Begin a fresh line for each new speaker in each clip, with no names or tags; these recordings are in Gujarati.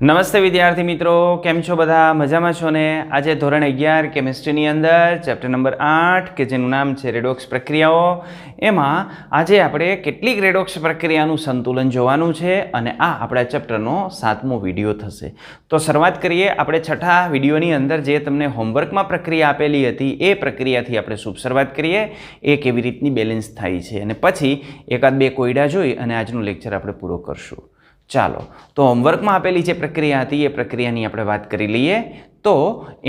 નમસ્તે વિદ્યાર્થી મિત્રો, કેમ છો બધા? મજામાં છો ને? આજે ધોરણ 11 કેમિસ્ટ્રીની અંદર ચેપ્ટર નંબર 8 કે જેનું નામ છે રેડોક્સ પ્રક્રિયાઓ, એમાં આજે આપણે કેટલીક રેડોક્સ પ્રક્રિયાનું સંતુલન જોવાનું છે અને આ આપણા ચેપ્ટરનો 7મો વિડીયો થશે. તો શરૂઆત કરીએ. આપણે છઠ્ઠા વિડીયોની અંદર જે તમને હોમવર્કમાં પ્રક્રિયા આપેલી હતી એ પ્રક્રિયાથી આપણે શુભ શરૂઆત કરીએ, એ કેવી રીતની બેલેન્સ થાય છે, અને પછી એકાદ બે કોયડા જોઈ અને આજનું લેક્ચર આપણે પૂરો કરશું. ચાલો, તો હોમવર્કમાં આપેલી જે પ્રક્રિયા હતી એ પ્રક્રિયાની આપણે વાત કરી લઈએ. તો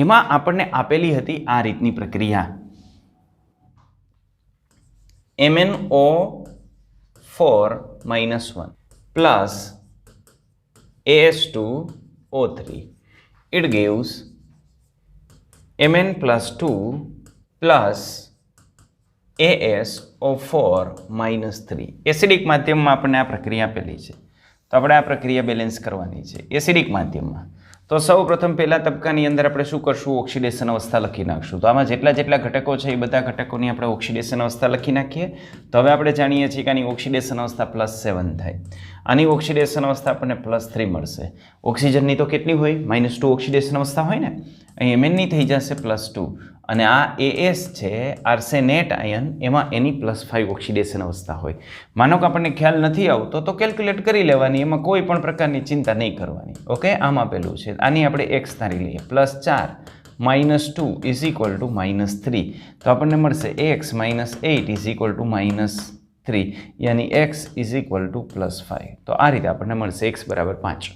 એમાં આપણને આપેલી હતી આ રીતની પ્રક્રિયા, MnO4 - 1 plus As2O3. It gives Mn + 2 plus AsO4 - 3. Acidic માધ્યમમાં આપણને આ પ્રક્રિયા આપેલી છે, તો આપણે આ પ્રક્રિયા બેલેન્સ કરવાની છે એસિડિક માધ્યમમાં. તો સૌ પ્રથમ પહેલા તબક્કાની અંદર આપણે શું કરશું? ઓક્સિડેશન અવસ્થા લખી નાખશું. તો આમાં જેટલા ઘટકો છે એ બધા ઘટકોની આપણે ઓક્સિડેશન અવસ્થા લખી નાખીએ. તો હવે આપણે જાણીએ છીએ કે આની ઓક્સિડેશન અવસ્થા +7 થાય, આની ઓક્સિડેશન અવસ્થા આપણને +3 મળશે. ઓક્સિજનની તો કેટલી હોય? -2 ઓક્સિડેશન અવસ્થા હોય ને, અહીં Mnની થઈ જશે +2, અને આ AS છે આર્સેનેટ આયન, એમાં એની +5 ઓક્સિડેશન અવસ્થા હોય. માનો કે આપણને ખ્યાલ નથી આવતો તો કેલ્ક્યુલેટ કરી લેવાની, એમાં કોઈ પણ પ્રકારની ચિંતા નહીં કરવાની. ઓકે, આમ આપેલું છે, આની આપણે x ધારી લઈએ. +4 - 2 = -3, તો આપણને મળશે x - 8 = -3, યાની x = +5. તો આ રીતે આપણને મળશે x = 5.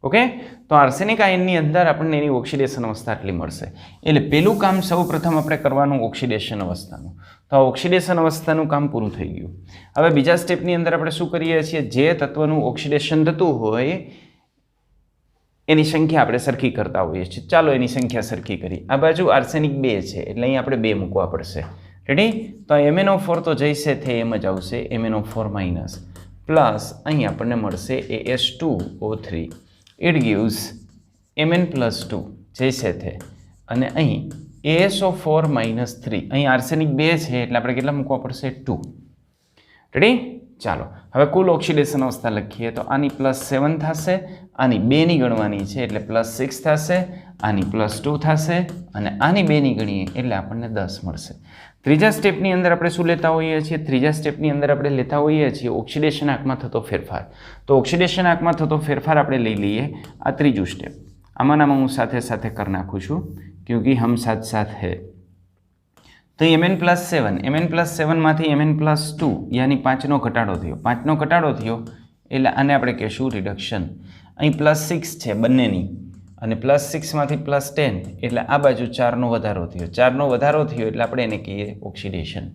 ઓકે, તો આર્સેનિક આયનની અંદર આપણને એની ઓક્સિડેશન અવસ્થા આટલી મળશે. એટલે પેલું કામ સૌ પ્રથમ આપણે કરવાનું ઓક્સિડેશન અવસ્થાનું. તો આ ઓક્સિડેશન અવસ્થાનું કામ પૂરું થઈ ગયું. હવે બીજા સ્ટેપની અંદર આપણે શું કરીએ છીએ? જે તત્વનું ઓક્સિડેશન થતું હોય એની સંખ્યા આપણે સરખી કરતા હોઈએ છીએ. ચાલો એની સંખ્યા સરખી કરી. આ બાજુ આર્સેનિક 2 છે એટલે અહીં આપણે 2 મૂકવા પડશે. રેડી? તો MnO4 તો જઈશે તે એમ જ આવશે, MnO4- પ્લસ અહીં આપણને મળશે As2O3. It gives Mn + 2 જઈશે તે, અને અહીં AsO4 - 3, અહીં આર્સેનિક 2 છે એટલે આપણે કેટલા મૂકવા પડશે? 2. રેડી? ચાલો, હવે કુલ ઓક્સિડેશન અવસ્થા લખીએ. તો આની +7 થશે, આની 2ની ગણવાની છે એટલે +6 થશે, આની +2 થશે, અને આની 2ની ગણીએ એટલે આપણને 10 મળશે. ત્રીજા સ્ટેપની અંદર આપણે શું લેતા હોઈએ છીએ? ત્રીજા સ્ટેપની અંદર આપણે લેતા હોઈએ છીએ ઓક્સિડેશન આંકમાં થતો ફેરફાર. તો ઓક્સિડેશન આંકમાં થતો ફેરફાર આપણે લઈ લઈએ. આ ત્રીજું સ્ટેપ, આમાંનામાં હું સાથે સાથે કરી નાખું છું, ક્યોંકિ હમ સાથ સાથ હૈ. તો Mn +7 માંથી Mn + 2 યાની 5નો ઘટાડો થયો. 5નો ઘટાડો થયો એટલે આને આપણે કહેશું રિડક્શન. અહીં +6 છે બંનેની, અને +6 માંથી +10 એટલે આ બાજુ 4નો વધારો થયો. 4નો વધારો થયો એટલે આપણે એને કહીએ ઓક્સિડેશન.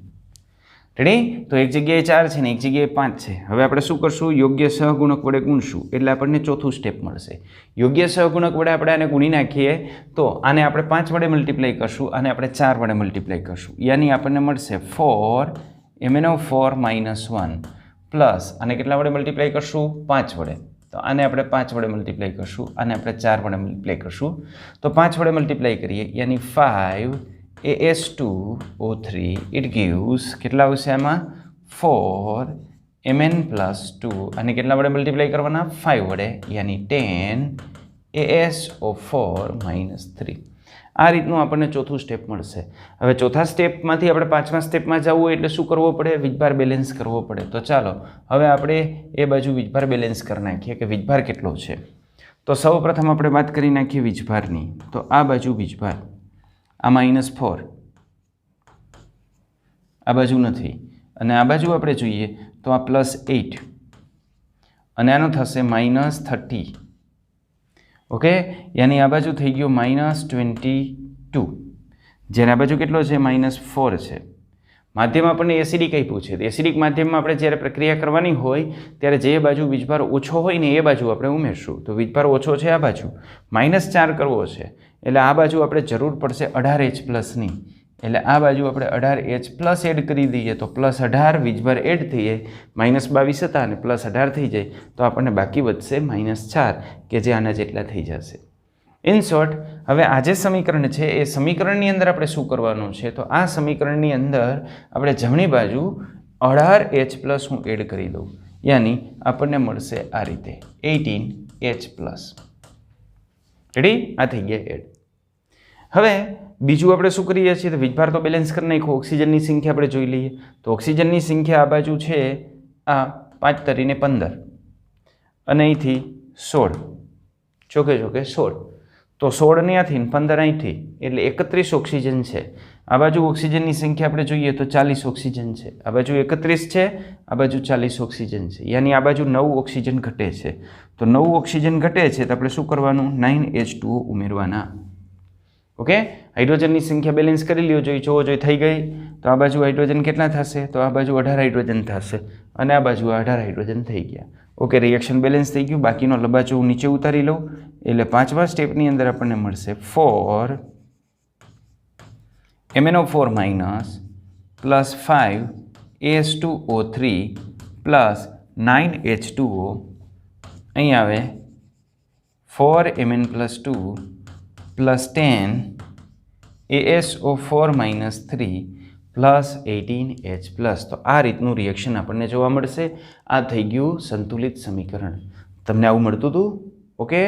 રેડી? તો એક જગ્યાએ 4 છે ને એક જગ્યાએ 5 છે. હવે આપણે શું કરશું? યોગ્ય સહગુણક વડે ગુણશું એટલે આપણને ચોથું સ્ટેપ મળશે. યોગ્ય સહગુણક વડે આપણે આને ગુણી નાખીએ તો આને આપણે 5 વડે મલ્ટીપ્લાય કરશું, અને આપણે 4 વડે મલ્ટીપ્લાય કરશું, યાની આપણને મળશે 4 MnO4 - 1 પ્લસ આને કેટલા વડે મલ્ટીપ્લાય કરશું? 5 વડે. તો આને આપણે 5 વડે મલ્ટીપ્લાય કરશું, આને આપણે 4 વડે મલ્ટીપ્લાય કરશું. તો 5 વડે મલ્ટીપ્લાય કરીએ યાની 5 As2O3. It gives કેટલા આવશે આમાં? 4 Mn + 2, અને કેટલા વડે મલ્ટીપ્લાય કરવાના? 5 વડે, યાની 10 AsO4 - 3. આ રીતનું આપણને ચોથું સ્ટેપ મળશે. હવે ચોથા સ્ટેપમાંથી આપણે 5મા સ્ટેપમાં જવું હોય એટલે શું કરવો પડે? વીજભાર બેલેન્સ કરવો પડે. તો ચાલો હવે આપણે એ બાજુ વીજભાર બેલેન્સ કરી નાખીએ કે વીજભાર કેટલો છે. તો સૌ પ્રથમ આપણે વાત કરી નાખીએ વીજભારની. તો આ બાજુ વીજભાર, આ -4, આ બાજુ નથી, અને આ બાજુ આપણે જોઈએ તો આ +8, અને આનો થશે -30. ઓકે, યાની આ બાજુ થઈ ગયો -22, જ્યારે આ બાજુ કેટલો છે? -4 છે. માધ્યમ આપણને એસિડિક આપ્યું છે. એસિડિક માધ્યમમાં આપણે જ્યારે પ્રક્રિયા કરવાની હોય ત્યારે જે બાજુ વીજભાર ઓછો હોય ને એ બાજુ આપણે ઉમેરશું. તો વીજભાર ઓછો છે આ બાજુ, -4 કરવો છે એટલે આ બાજુ આપણે જરૂર પડશે 18H+ની, એટલે આ બાજુ આપણે 18H+ એડ કરી દઈએ તો +18 વીજભાર એડ થઈ જાય. -22 હતા અને +18 થઈ જાય તો આપણને બાકી વધશે -4, કે જે આના જેટલા થઈ જશે. ઇન શોર્ટ, હવે આ જે સમીકરણ છે એ સમીકરણની અંદર આપણે શું કરવાનું છે? તો આ સમીકરણની અંદર આપણે જમણી બાજુ 18H+ હું એડ કરી દઉં, યાની આપણને મળશે આ રીતે 18H+. રેડી? આ થઈ ગયા એડ. હવે બીજું આપણે શું કરીએ છીએ? તો વીજભાર તો બેલેન્સ કરી નાખ્યો. ઓક્સિજનની સંખ્યા આપણે જોઈ લઈએ. તો ઓક્સિજનની સંખ્યા આ બાજુ છે આ 5 તરીને 15 અને અહીંથી 16, ચોકે 16. તો 16 ત્યાંથી 15 અહીંથી, એટલે 31 ઓક્સિજન છે. આ બાજુ ઓક્સિજનની સંખ્યા આપણે જોઈએ તો 40 ઓક્સિજન છે. આ બાજુ 31 છે, આ બાજુ 40 ઓક્સિજન છે. યાની આ બાજુ 9 ઓક્સિજન ઘટે છે. તો 9 ઓક્સિજન ઘટે છે તો આપણે શું કરવાનું? 9H2O ઉમેરવાના. ઓકે, હાઇડ્રોજનની સંખ્યા બેલેન્સ કરી લ્યો. જોવો થઈ ગઈ. તો આ બાજુ હાઇડ્રોજન કેટલા થશે? તો આ બાજુ 18 હાઇડ્રોજન થશે અને આ બાજુ 18 હાઇડ્રોજન થઈ ગયા. ઓકે, રિએક્શન બેલેન્સ થઈ ગયું. બાકીનો લંબાચો હું નીચે ઉતારી લઉં એટલે 5મા સ્ટેપની અંદર આપણને મળશે 4 MnO4 minus plus 5 AS2O3 plus 9H2O. અહીં આવે 4Mn plus 2 plus 10 ASO4 minus 3 plus 18H plus. તો આ રીતનું રિએક્શન આપણને જોવા મળશે. આ થઈ ગયું સંતુલિત સમીકરણ. તમને આવું મળતું હતું? ઓકે,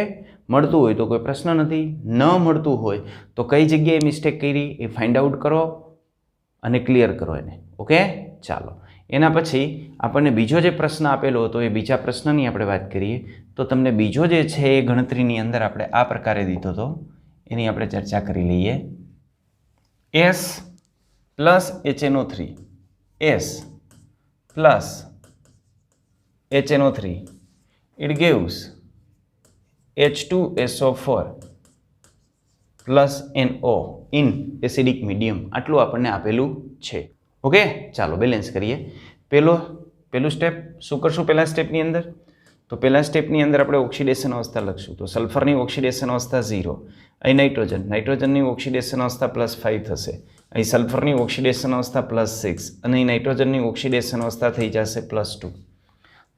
મળતું હોય તો કોઈ પ્રશ્ન નથી. ન મળતું હોય તો કઈ જગ્યાએ મિસ્ટેક કરી એ ફાઇન્ડ આઉટ કરો અને ક્લિયર કરો એને. ઓકે, ચાલો. એના પછી આપણને બીજો જે પ્રશ્ન આપેલો હતો એ બીજા પ્રશ્નની આપણે વાત કરીએ. તો તમને બીજો જે છે એ ગણતરીની અંદર આપણે આ પ્રકારે દીધો હતો, એની આપણે ચર્ચા કરી લઈએ. S plus HNO3, S plus HNO3, it gives H2SO4 plus NO in acidic medium. આટલું આપણને આપેલું છે. ઓકે, ચાલો બેલેન્સ કરીએ. પહેલું સ્ટેપ શું કરશું? પહેલા સ્ટેપની અંદર તો પહેલા સ્ટેપની અંદર આપણે ઓક્સિડેશન અવસ્થા લખશું. તો સલ્ફરની ઓક્સિડેશન અવસ્થા 0. અહીં નાઇટ્રોજનની ઓક્સિડેશન અવસ્થા +5 થશે. અહીં સલ્ફરની ઓક્સિડેશન અવસ્થા +6 અને અહીં નાઇટ્રોજનની ઓક્સિડેશન અવસ્થા થઈ જશે +2.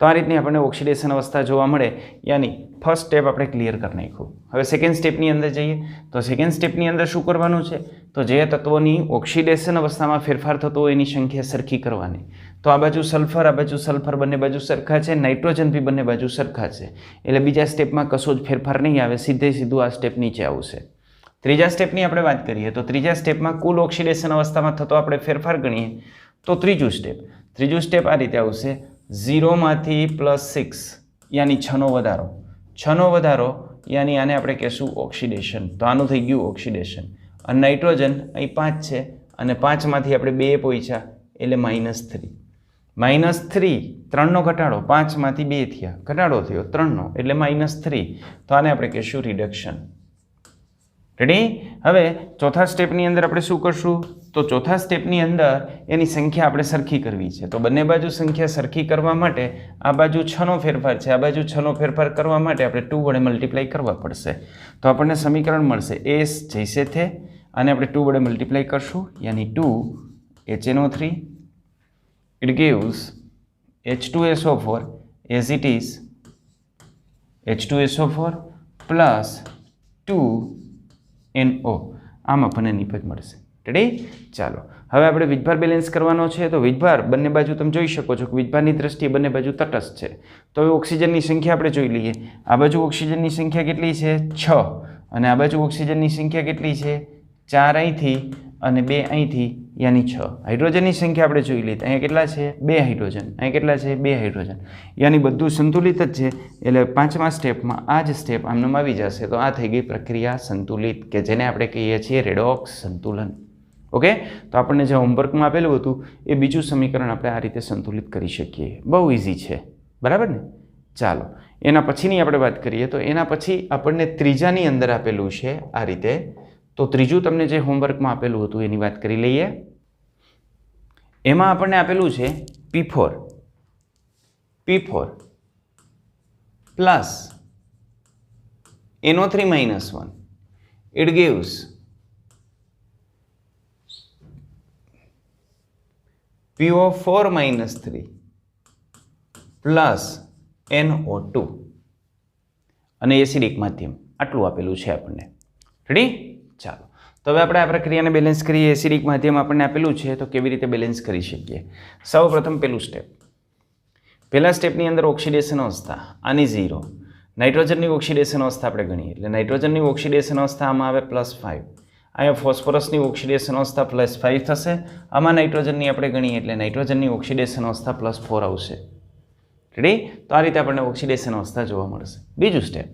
તો આ રીતની આપણને ઓક્સિડેશન અવસ્થા જોવા મળે. યાની ફર્સ્ટ સ્ટેપ આપણે ક્લિયર કરી નાખ્યું. હવે સેકન્ડ સ્ટેપની અંદર જઈએ. તો સેકન્ડ સ્ટેપની અંદર શું કરવાનું છે? તો જે તત્વોની ઓક્સિડેશન અવસ્થામાં ફેરફાર થતો હોય એની સંખ્યા સરખી કરવાની. તો આ બાજુ સલ્ફર બંને બાજુ સરખા છે, નાઇટ્રોજન બી બંને બાજુ સરખા છે. એટલે બીજા સ્ટેપમાં કશો જ ફેરફાર નહીં આવે, સીધું આ સ્ટેપ નીચે આવશે. ત્રીજા સ્ટેપની આપણે વાત કરીએ તો ત્રીજા સ્ટેપમાં કુલ ઓક્સિડેશન અવસ્થામાં થતો આપણે ફેરફાર ગણીએ તો ત્રીજું સ્ટેપ આ રીતે આવશે. 0 માંથી +6 યાની 6 નો વધારો યાની આને આપણે કહેશું ઓક્સિડેશન. તો આનું થઈ ગયું ઓક્સિડેશન. અને નાઇટ્રોજન અહીં 5 છે અને 5 માંથી આપણે 2 પહોંચ્યા એટલે -3. -3, 3નો ઘટાડો, 5 માંથી 2 થયા, ઘટાડો થયો 3નો એટલે -3. તો આને આપણે કહેશું રિડક્શન. રેડી? હવે ચોથા સ્ટેપની અંદર આપણે શું કરશું? તો ચોથા સ્ટેપની અંદર એની સંખ્યા આપણે સરખી કરવી છે. તો બંને બાજુ સંખ્યા સરખી કરવા માટે આ બાજુ 6નો ફેરફાર છે, આ બાજુ 6નો ફેરફાર કરવા માટે આપણે 2 વડે મલ્ટીપ્લાય કરવા પડશે. તો આપણને સમીકરણ મળશે S જૈસે થે, આને આપણે 2 વડે મલ્ટીપ્લાય કરશું યાની 2 HNO3, it gives H2SO4 as it is H2SO4 plus 2NO. આમ આપણને નિપજ મળશે. રેડી? ચાલો હવે આપણે વીજભાર બેલેન્સ કરવાનો છે. તો વીજભાર બંને બાજુ તમે જોઈ શકો છો કે વીજભારની દ્રષ્ટિએ બંને બાજુ તટસ્થ છે. તો હવે ઓક્સિજનની સંખ્યા આપણે જોઈ લઈએ. આ બાજુ ઓક્સિજનની સંખ્યા કેટલી છે? 6 અને આ બાજુ ઓક્સિજનની સંખ્યા કેટલી છે? 4 અહીંથી અને 2 અહીંથી યાની 6. હાઇડ્રોજનની સંખ્યા આપણે જોઈ લઈએ. અહીંયા કેટલા છે? 2 હાઇડ્રોજન. અહીંયા કેટલા છે? 2 હાઇડ્રોજન. યાની બધું સંતુલિત જ છે. એટલે 5મા સ્ટેપમાં આ જ સ્ટેપ આમનામ આવી જશે. તો આ થઈ ગઈ પ્રક્રિયા સંતુલિત, કે જેને આપણે કહીએ છીએ રેડોક્સ સંતુલન. ઓકે, તો આપણને જે હોમવર્કમાં આપેલું હતું એ બીજું સમીકરણ આપણે આ રીતે સંતુલિત કરી શકીએ. બહુ ઇઝી છે, બરાબર ને? ચાલો એના પછીની આપણે વાત કરીએ. તો એના પછી આપણને ત્રીજાની અંદર આપેલું છે આ રીતે. તો ત્રીજું તમને જે હોમવર્કમાં આપેલું હતું એની વાત કરી લઈએ. એમાં આપણને આપેલું છે P4 plus NO3 -1, it gives PO4 -3 plus NO2 અને એસિડિક માધ્યમ. આટલું આપેલું છે આપણને. રેડી? ચાલો તો હવે આપણે આ પ્રક્રિયાને બેલેન્સ કરીએ. એસિડિક માધ્યમ આપણને આપેલું છે તો કેવી રીતે બેલેન્સ કરી શકીએ? સૌ પ્રથમ પહેલું સ્ટેપ. પહેલા સ્ટેપની અંદર ઓક્સિડેશન અવસ્થા આની 0, નાઇટ્રોજનની ઓક્સિડેશન અવસ્થા આપણે ગણીએ એટલે નાઇટ્રોજનની ઓક્સિડેશન અવસ્થા આમાં આવે +5, અહીંયા ફોસ્ફરસની ઓક્સિડેશન અવસ્થા +5 થશે, આમાં નાઇટ્રોજનની આપણે ગણીએ એટલે નાઇટ્રોજનની ઓક્સિડેશન અવસ્થા +4 આવશે. રેડી? તો આ રીતે આપણને ઓક્સિડેશન અવસ્થા જોવા મળશે. બીજું સ્ટેપ,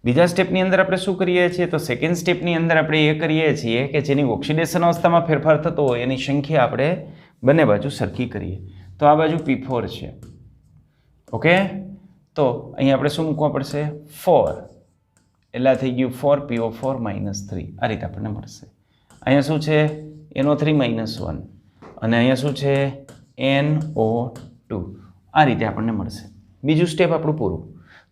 બીજા સ્ટેપની અંદર આપણે શું કરીએ છીએ તો સેકન્ડ સ્ટેપની અંદર આપણે એ કરીએ છીએ કે જેની ઓક્સિડેશન અવસ્થામાં ફેરફાર થતો હોય એની સંખ્યા આપણે બંને બાજુ સરખી કરીએ. તો આ બાજુ P4 છે. ઓકે, તો અહીં આપણે શું મૂકવા પડશે? 4 એટલે થઈ ગયું 4PO4 -3. આ રીતે આપણને મળશે. અહીંયા શું છે? NO3 -1 અને અહીંયા શું છે? NO2. આ રીતે આપણને મળશે. બીજું સ્ટેપ આપણું પૂરું.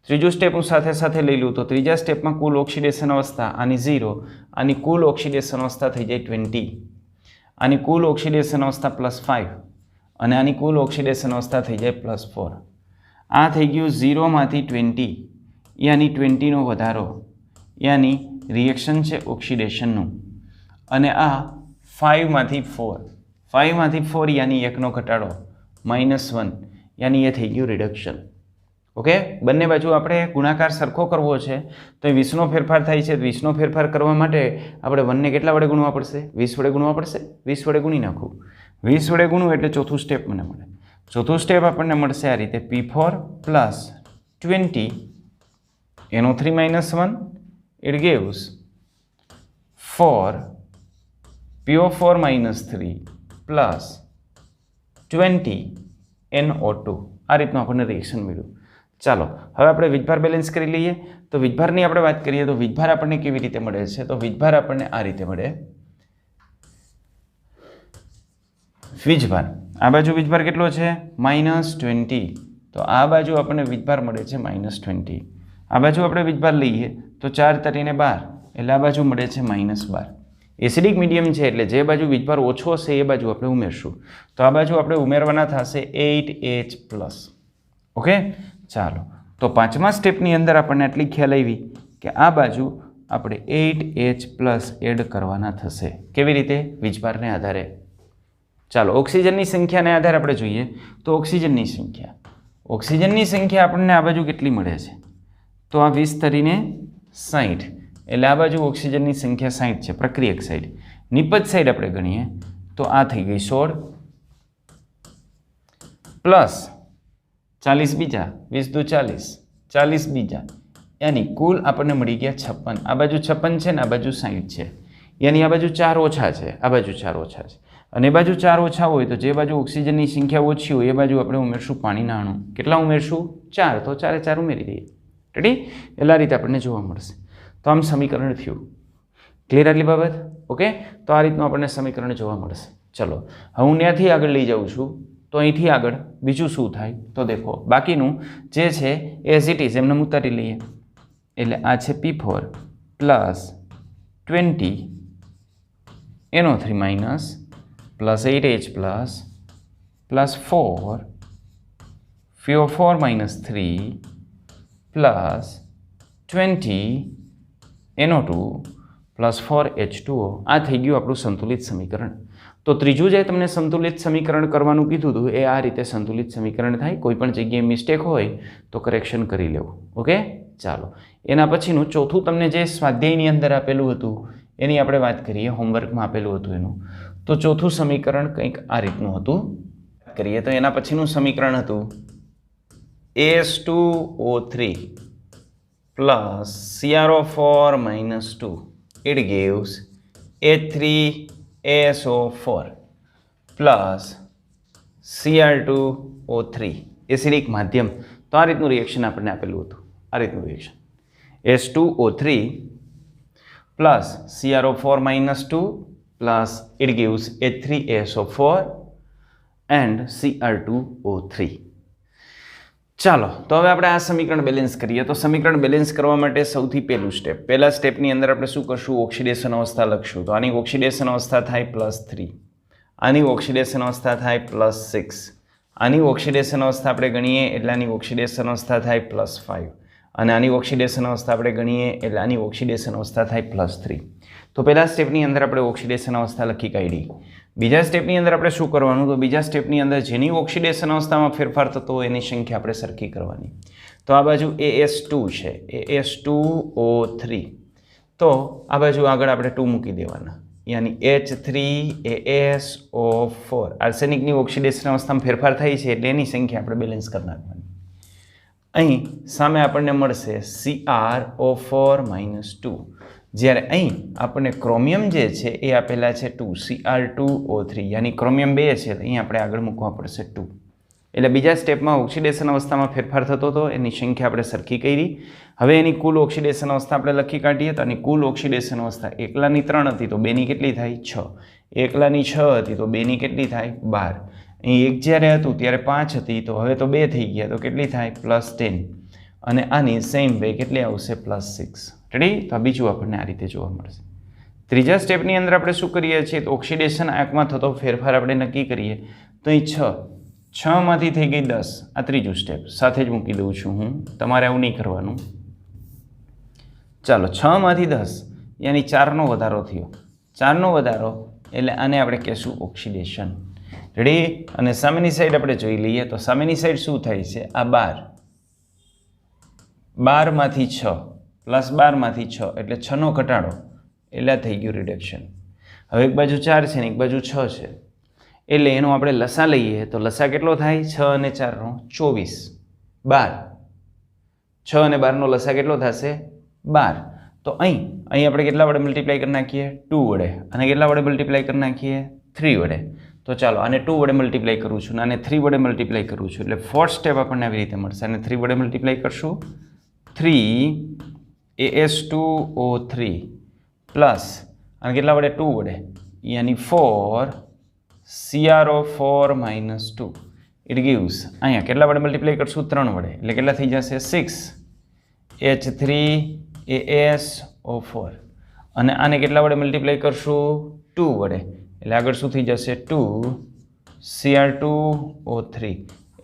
ત્રીજું સ્ટેપ હું સાથે સાથે લઈ લઉં તો ત્રીજા સ્ટેપમાં કુલ ઓક્સિડેશન અવસ્થા આની 0, આની કુલ ઓક્સિડેશન અવસ્થા થઈ જાય 20, આની કુલ ઓક્સિડેશન અવસ્થા +5 અને આની કુલ ઓક્સિડેશન અવસ્થા થઈ જાય +4. આ થઈ ગયું 0 માંથી 20 યાની 20 નો વધારો યાની રિએક્શન છે ઓક્સિડેશનનું, અને આ 5 માંથી 4 યાની 1 નો ઘટાડો -1 યાની એ થઈ ગયું રિડક્શન. ઓકે, બંને બાજુ આપણે ગુણાકાર સરખો કરવો છે તો 20નો ફેરફાર થાય છે. 20નો ફેરફાર કરવા માટે આપણે 1ને કેટલા વડે ગુણવા પડશે? 20 વડે ગુણવા પડશે. 20 વડે ગુણી નાખું. 20 વડે ગુણું એટલે ચોથું સ્ટેપ મને મળે. ચોથું સ્ટેપ આપણને મળશે આ રીતે P4 + 20 NO3 -1 it gives 4 PO4 -3 plus 20 NO2. આ રીતનું આપણને રિએક્શન મળ્યું. ચાલો હવે આપણે વીજભાર બેલેન્સ કરી લઈએ. તો વીજભારની આપણે વાત કરીએ તો વીજભાર આપણને કેવી રીતે મળે છે? તો વીજભાર આપણને આ રીતે મળે. વીજભાર આ બાજુ વીજભાર કેટલો છે? -20. તો આ બાજુ આપણને વીજભાર મળે છે -20. આ બાજુ આપણે વીજભાર લઈએ તો 4 તરીને 12 એટલે આ બાજુ મળે છે -12. એસિડિક મીડિયમ છે એટલે જે બાજુ વીજભાર ઓછો હશે એ બાજુ આપણે ઉમેરશું. તો આ બાજુ આપણે ઉમેરવાના થશે 8H+. ઓકે, ચાલો તો પાંચમા સ્ટેપની અંદર આપણને આટલી ખ્યાલ આવી કે આ બાજુ આપણે 8H+ એડ કરવાના થશે. કેવી રીતે? વીજભારને આધારે. ચાલો ઓક્સિજનની સંખ્યાને આધારે આપણે જોઈએ તો ઓક્સિજનની સંખ્યા આપણને આ બાજુ કેટલી મળે છે? તો આ 20 તરીને 60 એટલે આ બાજુ ઓક્સિજનની સંખ્યા 60 છે. પ્રક્રિયક સાઈડ. નિપજ સાઈડ આપણે ગણીએ તો આ થઈ ગઈ 16 પ્લસ 40 બીજા 20 દુ 40 બીજા યાની કુલ આપણને મળી ગયા 56. આ બાજુ 56 છે ને આ બાજુ 60 છે યાની આ બાજુ 4 ઓછા છે, આ બાજુ 4 ઓછા છે અને એ બાજુ 4 ઓછા હોય તો જે બાજુ ઓક્સિજનની સંખ્યા ઓછી હોય એ બાજુ આપણે ઉમેરશું પાણીના અણુ. કેટલા ઉમેરશું? 4. તો 4 4 ઉમેરી દઈએ. રેડી? એટલે આ રીતે આપણને જોવા મળશે. તો આમ સમીકરણ થયું. ક્લિયર આટલી બાબત? ઓકે, તો આ રીતનું આપણને સમીકરણ જોવા મળશે. ચલો હવે હું ત્યાંથી આગળ લઈ જાઉં છું તો અહીંથી આગળ બીજું શું થાય તો દેખો બાકીનું જે છે એઝ ઇટ ઇઝ એમને ઉતારી લઈએ. એટલે આ છે P4 + 20 NO3- plus 8H+ plus 4 PO4 -3 plus 20 NO2 plus 4H2O. આ થઈ ગયું આપણું સંતુલિત સમીકરણ. તો ત્રીજું જે તમને સંતુલિત સમીકરણ કરવાનું કીધું હતું એ આ રીતે સંતુલિત સમીકરણ થાય. કોઈ પણ જગ્યાએ મિસ્ટેક હોય તો કરેક્શન કરી લેવું. ઓકે, ચાલો એના પછીનું ચોથું તમને જે સ્વાધ્યાયની અંદર આપેલું હતું એની આપણે વાત કરીએ. હોમવર્કમાં આપેલું હતું એનું. તો ચોથું સમીકરણ કંઈક આ રીતનું હતું. કરીએ તો એના પછીનું સમીકરણ હતું H2O3 plus CrO4 -2 it gives H3SO4 plus Cr2O3 acidic માધ્યમ. તો આ રીતનું રિએક્શન આપણને આપેલું હતું. આ રીતનું reaction H2O3 plus CrO4 -2 plus it gives H3SO4 and Cr2O3. ચાલો તો હવે આપણે આ સમીકરણ બેલેન્સ કરીએ. તો સમીકરણ બેલેન્સ કરવા માટે સૌથી પહેલું સ્ટેપ, પહેલા સ્ટેપની અંદર આપણે શું કરશું? ઓક્સિડેશન અવસ્થા લખશું. તો આની ઓક્સિડેશન અવસ્થા થાય +3, આની ઓક્સિડેશન અવસ્થા થાય +6, આની ઓક્સિડેશન અવસ્થા આપણે ગણીએ એટલે આની ઓક્સિડેશન અવસ્થા થાય +5 અને આની ઓક્સિડેશન અવસ્થા આપણે ગણીએ એટલે આની ઓક્સિડેશન અવસ્થા થાય +3. તો પહેલા સ્ટેપની અંદર આપણે ઓક્સિડેશન અવસ્થા લખી કાઢી. બીજા સ્ટેપની અંદર આપણે શું કરવાનું? તો બીજા સ્ટેપની અંદર જેની ઓક્સિડેશન અવસ્થામાં ફેરફાર થતો હોય એની સંખ્યા આપણે સરખી કરવાની. તો આ બાજુ AS2 છે, AS2O3. તો આ બાજુ આગળ આપણે 2 મૂકી દેવાના, યાની H3AsO4. આર્સેનિકની ઓક્સિડેશન અવસ્થામાં ફેરફાર થાય છે એટલે એની સંખ્યા આપણે બેલેન્સ કરી નાખવાની. અહીં સામે આપણને મળશે CrO4-2, જ્યારે અહીં આપણને ક્રોમિયમ જે છે એ આપેલા છે 2, Cr2O3, યાની ક્રોમિયમ 2 છે, અહીં આપણે આગળ મૂકવા પડશે 2. એટલે બીજા સ્ટેપમાં ઓક્સિડેશન અવસ્થામાં ફેરફાર થતો હતો, એની સંખ્યા આપણે સરખી કરી. હવે એની કુલ ઓક્સિડેશન અવસ્થા આપણે લખી કાઢીએ તો આની કુલ ઓક્સિડેશન અવસ્થા એકલાની 3 હતી તો 2ની કેટલી થાય? 6. એકલાની 6 હતી તો 2ની કેટલી થાય? 12. અહીં 1 જ્યારે હતું ત્યારે 5 હતી તો હવે તો 2 થઈ ગયા તો કેટલી થાય? +10. અને આની સેમ વે કેટલી આવશે? +6. રેડી? તો આ બીજું આપણને આ રીતે જોવા મળશે. ત્રીજા સ્ટેપની અંદર આપણે શું કરીએ છીએ તો ઓક્સિડેશન આંકમાં થતો ફેરફાર આપણે નક્કી કરીએ તો અહીં 6 માંથી થઈ ગઈ 10. આ ત્રીજું સ્ટેપ સાથે જ મૂકી દઉં છું હું, તમારે આવું નહીં કરવાનું. ચાલો 6 માંથી 10 યાની 4નો વધારો થયો. 4નો વધારો એટલે આને આપણે કહેશું ઓક્સિડેશન. રેડી? અને સામેની સાઈડ આપણે જોઈ લઈએ તો સામેની સાઈડ શું થાય છે? આ 12 માંથી 6 +12 માંથી 6 એટલે 6નો ઘટાડો એટલે થઈ ગયું રિડક્શન. હવે એક બાજુ 4 છે ને એક બાજુ 6 છે એટલે એનો આપણે લસા લઈએ તો લસા કેટલો થાય? 6 અને 4નો 24, 12. 6 અને 12નો લસા કેટલો થશે? 12. તો અહીં આપણે કેટલા વડે મલ્ટીપ્લાય કરી નાખીએ? 2 વડે. અને કેટલા વડે મલ્ટીપ્લાય કરી નાખીએ? 3 વડે. તો ચાલો આને 2 વડે મલ્ટીપ્લાય કરું છું અને આને 3 વડે મલ્ટીપ્લાય કરું છું એટલે ફોર્થ સ્ટેપ આપણને આવી રીતે મળશે. અને 3 વડે મલ્ટીપ્લાય કરશું 3AS2O3 પ્લસ અને કેટલા વડે? 2 વડે, યાની 4CrO4-2. ઇટ ગીવ્સ અહીંયા કેટલા વડે મલ્ટીપ્લાય કરશું? 3 વડે એટલે કેટલા થઈ જશે? 6H3AsO4. અને આને કેટલા વડે મલ્ટીપ્લાય કરશું? 2 વડે એટલે આગળ શું થઈ જશે? 2Cr2O3.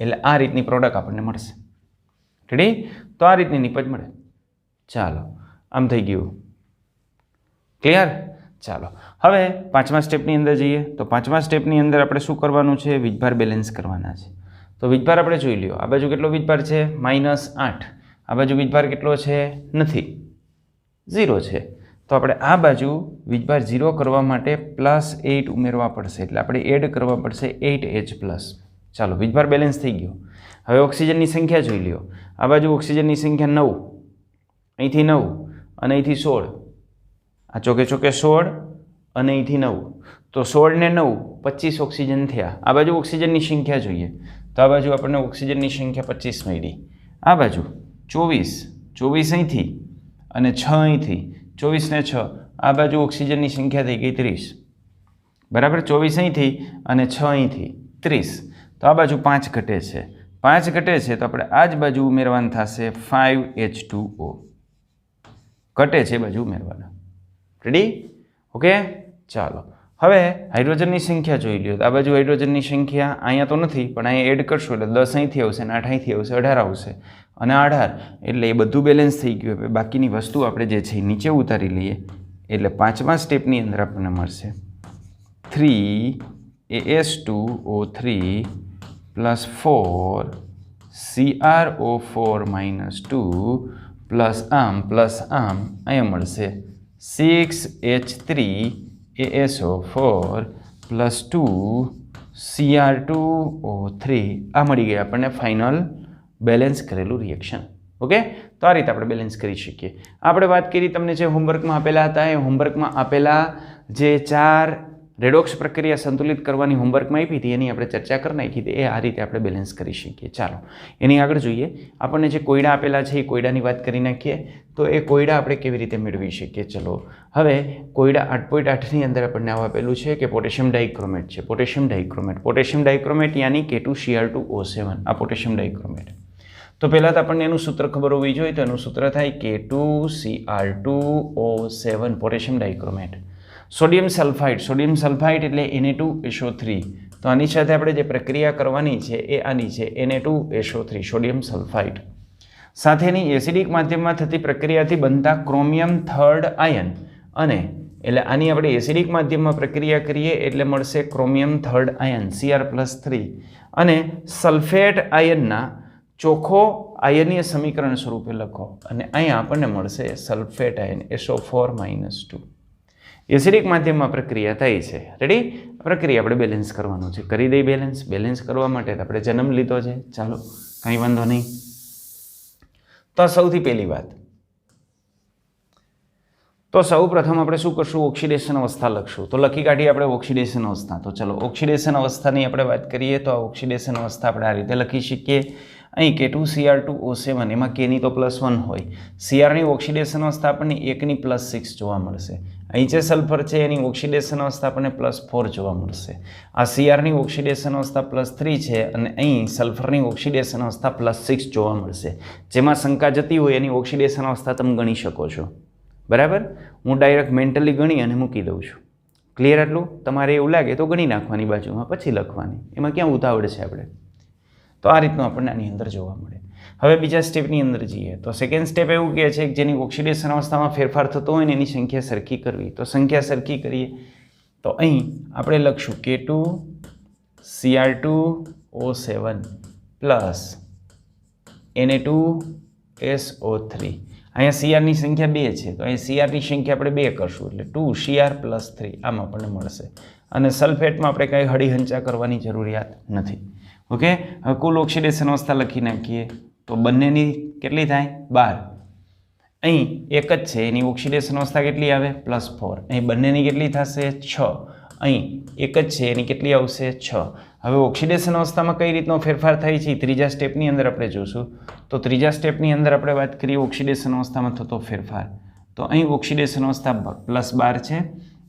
એટલે આ રીતની પ્રોડક્ટ આપણને મળશે. રેડી? તો આ રીતની નિપજ મળે. ચાલો આમ થઈ ગયું. ક્લિયર? ચાલો હવે 5મા સ્ટેપની અંદર જઈએ તો 5મા સ્ટેપની અંદર આપણે શું કરવાનું છે? વીજભાર બેલેન્સ કરવાના છે. તો વીજભાર આપણે જોઈ લ્યો. આ બાજુ કેટલો વીજભાર છે? -8. આ બાજુ વીજભાર કેટલો છે? નથી, 0 છે. તો આપણે આ બાજુ વીજભાર 0 કરવા માટે +8 ઉમેરવા પડશે એટલે આપણે એડ કરવા પડશે 8H+. ચાલો વીજભાર બેલેન્સ થઈ ગયો. હવે ઓક્સિજનની સંખ્યા જોઈ લ્યો. આ બાજુ ઓક્સિજનની સંખ્યા 9, અહીંથી 9 અને અહીંથી 16. આ ચોકે ચોકે 16 અને અહીંથી 9. તો 16 ને 9 25 ઓક્સિજન થયા. આ બાજુ ઓક્સિજનની સંખ્યા જોઈએ તો આ બાજુ આપણને ઓક્સિજનની સંખ્યા 25 મળી. આ બાજુ 24 અહીંથી અને 6 અહીંથી, 24 ને 6 આ બાજુ ઓક્સિજનની સંખ્યા થઈ ગઈ 30. બરાબર? 24 અહીંથી અને 6 અહીંથી 30. તો આ બાજુ 5 ઘટે છે. 5 ઘટે છે તો આપણે આ જ બાજુ ઉમેરવાનું થશે 5H2O. ઘટે છે બાજુ ઉમેરવાના. રેડી? ઓકે? ચાલો હવે હાઇડ્રોજનની સંખ્યા જોઈ લ્યો. આ બાજુ હાઇડ્રોજનની સંખ્યા અહીંયા તો નથી પણ અહીંયા એડ કરશું એટલે 10 અહીંથી આવશે અને 8 અહીંથી આવશે, 18 આવશે અને 18 એટલે એ બધું બેલેન્સ થઈ ગયું. હવે બાકીની વસ્તુ આપણે જે છે નીચે ઉતારી લઈએ એટલે 5મા સ્ટેપની અંદર આપણને મળશે 3AS2O3 પ્લસ 4CrO4-2 પ્લસ આમ અહીંયા મળશે 6H3AsO4 પ્લસ 2Cr2O3. આ મળી ગયા આપણને ફાઇનલ બેલેન્સ કરેલું રિએક્શન. ઓકે? તો આ રીતે આપણે બેલેન્સ કરી શકીએ. આપણે વાત કરી તમને જે હોમવર્કમાં આપેલા હતા એ હોમવર્કમાં આપેલા જે 4 રેડોક્સ પ્રક્રિયા સંતુલિત કરવાની હોમવર્કમાં આપી હતી એની આપણે ચર્ચા કરી નાખી હતી. એ આ રીતે આપણે બેલેન્સ કરી શકીએ. ચાલો એની આગળ જોઈએ. આપણને જે કોયડા આપેલા છે એ કોયડાની વાત કરી નાખીએ. તો એ કોયડા આપણે કેવી રીતે મેળવી શકીએ? ચલો હવે કોયડા 8.8ની અંદર આપણને આવું આપેલું છે કે પોટેશિયમ ડાઇક્રોમેટ છે. પોટેશિયમ ડાઇક્રોમેટ યાની K2Cr2O7. આ પોટેશિયમ ડાઇક્રોમેટ. તો પહેલાં તો આપણને એનું સૂત્ર ખબર હોવી જોઈએ. તો એનું સૂત્ર થાય K2Cr2O7 પોટેશિયમ ડાઇક્રોમેટ. સોડિયમ સલ્ફાઇડ એટલે Na2SO3. તો આની સાથે આપણે જે પ્રક્રિયા કરવાની છે એ આની છે Na2SO3 સોડિયમ સલ્ફાઇડ. સાથેની એસિડિક માધ્યમમાં થતી પ્રક્રિયાથી બનતા ક્રોમિયમ 3rd આયન અને એટલે આની આપણે એસિડિક માધ્યમમાં પ્રક્રિયા કરીએ એટલે મળશે ક્રોમિયમ 3rd આયન Cr+3 અને સલ્ફેટ આયનના ચોખ્ખો આયનીય સમીકરણ સ્વરૂપે લખો અને અહીંયા આપણને મળશે સલ્ફેટ આયન SO4-2. એસિડિક માધ્યમમાં પ્રક્રિયા થઈ છે. રેડી? પ્રક્રિયા આપણે બેલેન્સ કરવાનું છે. કરી દઈ બેલેન્સ કરવા માટે આપણે જન્મ લીધો છે. ચાલો, કંઈ વાંધો નહીં. તો સૌથી પહેલી વાત, તો સૌ પ્રથમ આપણે શું કરશું? ઓક્સિડેશન અવસ્થા લખશું. તો લખી કાઢીએ આપણે ઓક્સિડેશન અવસ્થા. તો ચલો, ઓક્સિડેશન અવસ્થાની આપણે વાત કરીએ તો આ ઓક્સિડેશન અવસ્થા આપણે આ રીતે લખી શકીએ. અહીં K2Cr2O7, એમાં Kની તો +1 હોય. Crની ઓક્સિડેશન અવસ્થા આપણને 1ની +6 જોવા મળશે. અહીં જે સલ્ફર છે એની ઓક્સિડેશન અવસ્થા આપણને +4 જોવા મળશે. આ Crની ઓક્સિડેશન અવસ્થા +3 છે અને અહીં સલ્ફરની ઓક્સિડેશન અવસ્થા +6 જોવા મળશે. જેમાં શંકા જતી હોય એની ઓક્સિડેશન અવસ્થા તમે ગણી શકો છો. બરાબર? હું ડાયરેક્ટ મેન્ટલી ગણી અને મૂકી દઉં છું. ક્લિયર? આટલું તમારે એવું લાગે તો ગણી નાખવાની બાજુમાં, પછી લખવાની. એમાં ક્યાં ઉતાવળ છે આપણે? તો આ રીતનું આપણને આની અંદર જોવા મળે. હવે બીજા સ્ટેપની અંદર જઈએ તો સેકન્ડ સ્ટેપ એવું કહે છે કે જેની ઓક્સિડેશન અવસ્થામાં ફેરફાર થતો હોય ને એની સંખ્યા સરખી કરવી. તો સંખ્યા સરખી કરીએ તો અહીં આપણે લખશું K2Cr2O7 પ્લસ Na2SO3. અહીંયા Crની સંખ્યા 2 છે તો અહીંયા Crની સંખ્યા આપણે 2 કરશું એટલે 2Cr + 3 આમ આપણને મળશે. અને સલ્ફેટમાં આપણે કંઈ હળીહંચા કરવાની જરૂરિયાત નથી. ઓકે, હવે કુલ ઓક્સિડેશન અવસ્થા લખી નાખીએ તો બંનેની કેટલી થાય? 12. અહીં એક જ છે એની ઓક્સિડેશન અવસ્થા કેટલી આવે? +4. અહીં બંનેની કેટલી થશે? 6. અહીં એક જ છે એની કેટલી આવશે? 6. હવે ઓક્સિડેશન અવસ્થામાં કઈ રીતનો ફેરફાર થાય છે ત્રીજા સ્ટેપની અંદર આપણે જોશું. તો ત્રીજા સ્ટેપની અંદર આપણે વાત કરીએ ઓક્સિડેશન અવસ્થામાં થતો ફેરફાર. તો અહીં ઓક્સિડેશન અવસ્થા +12 છે.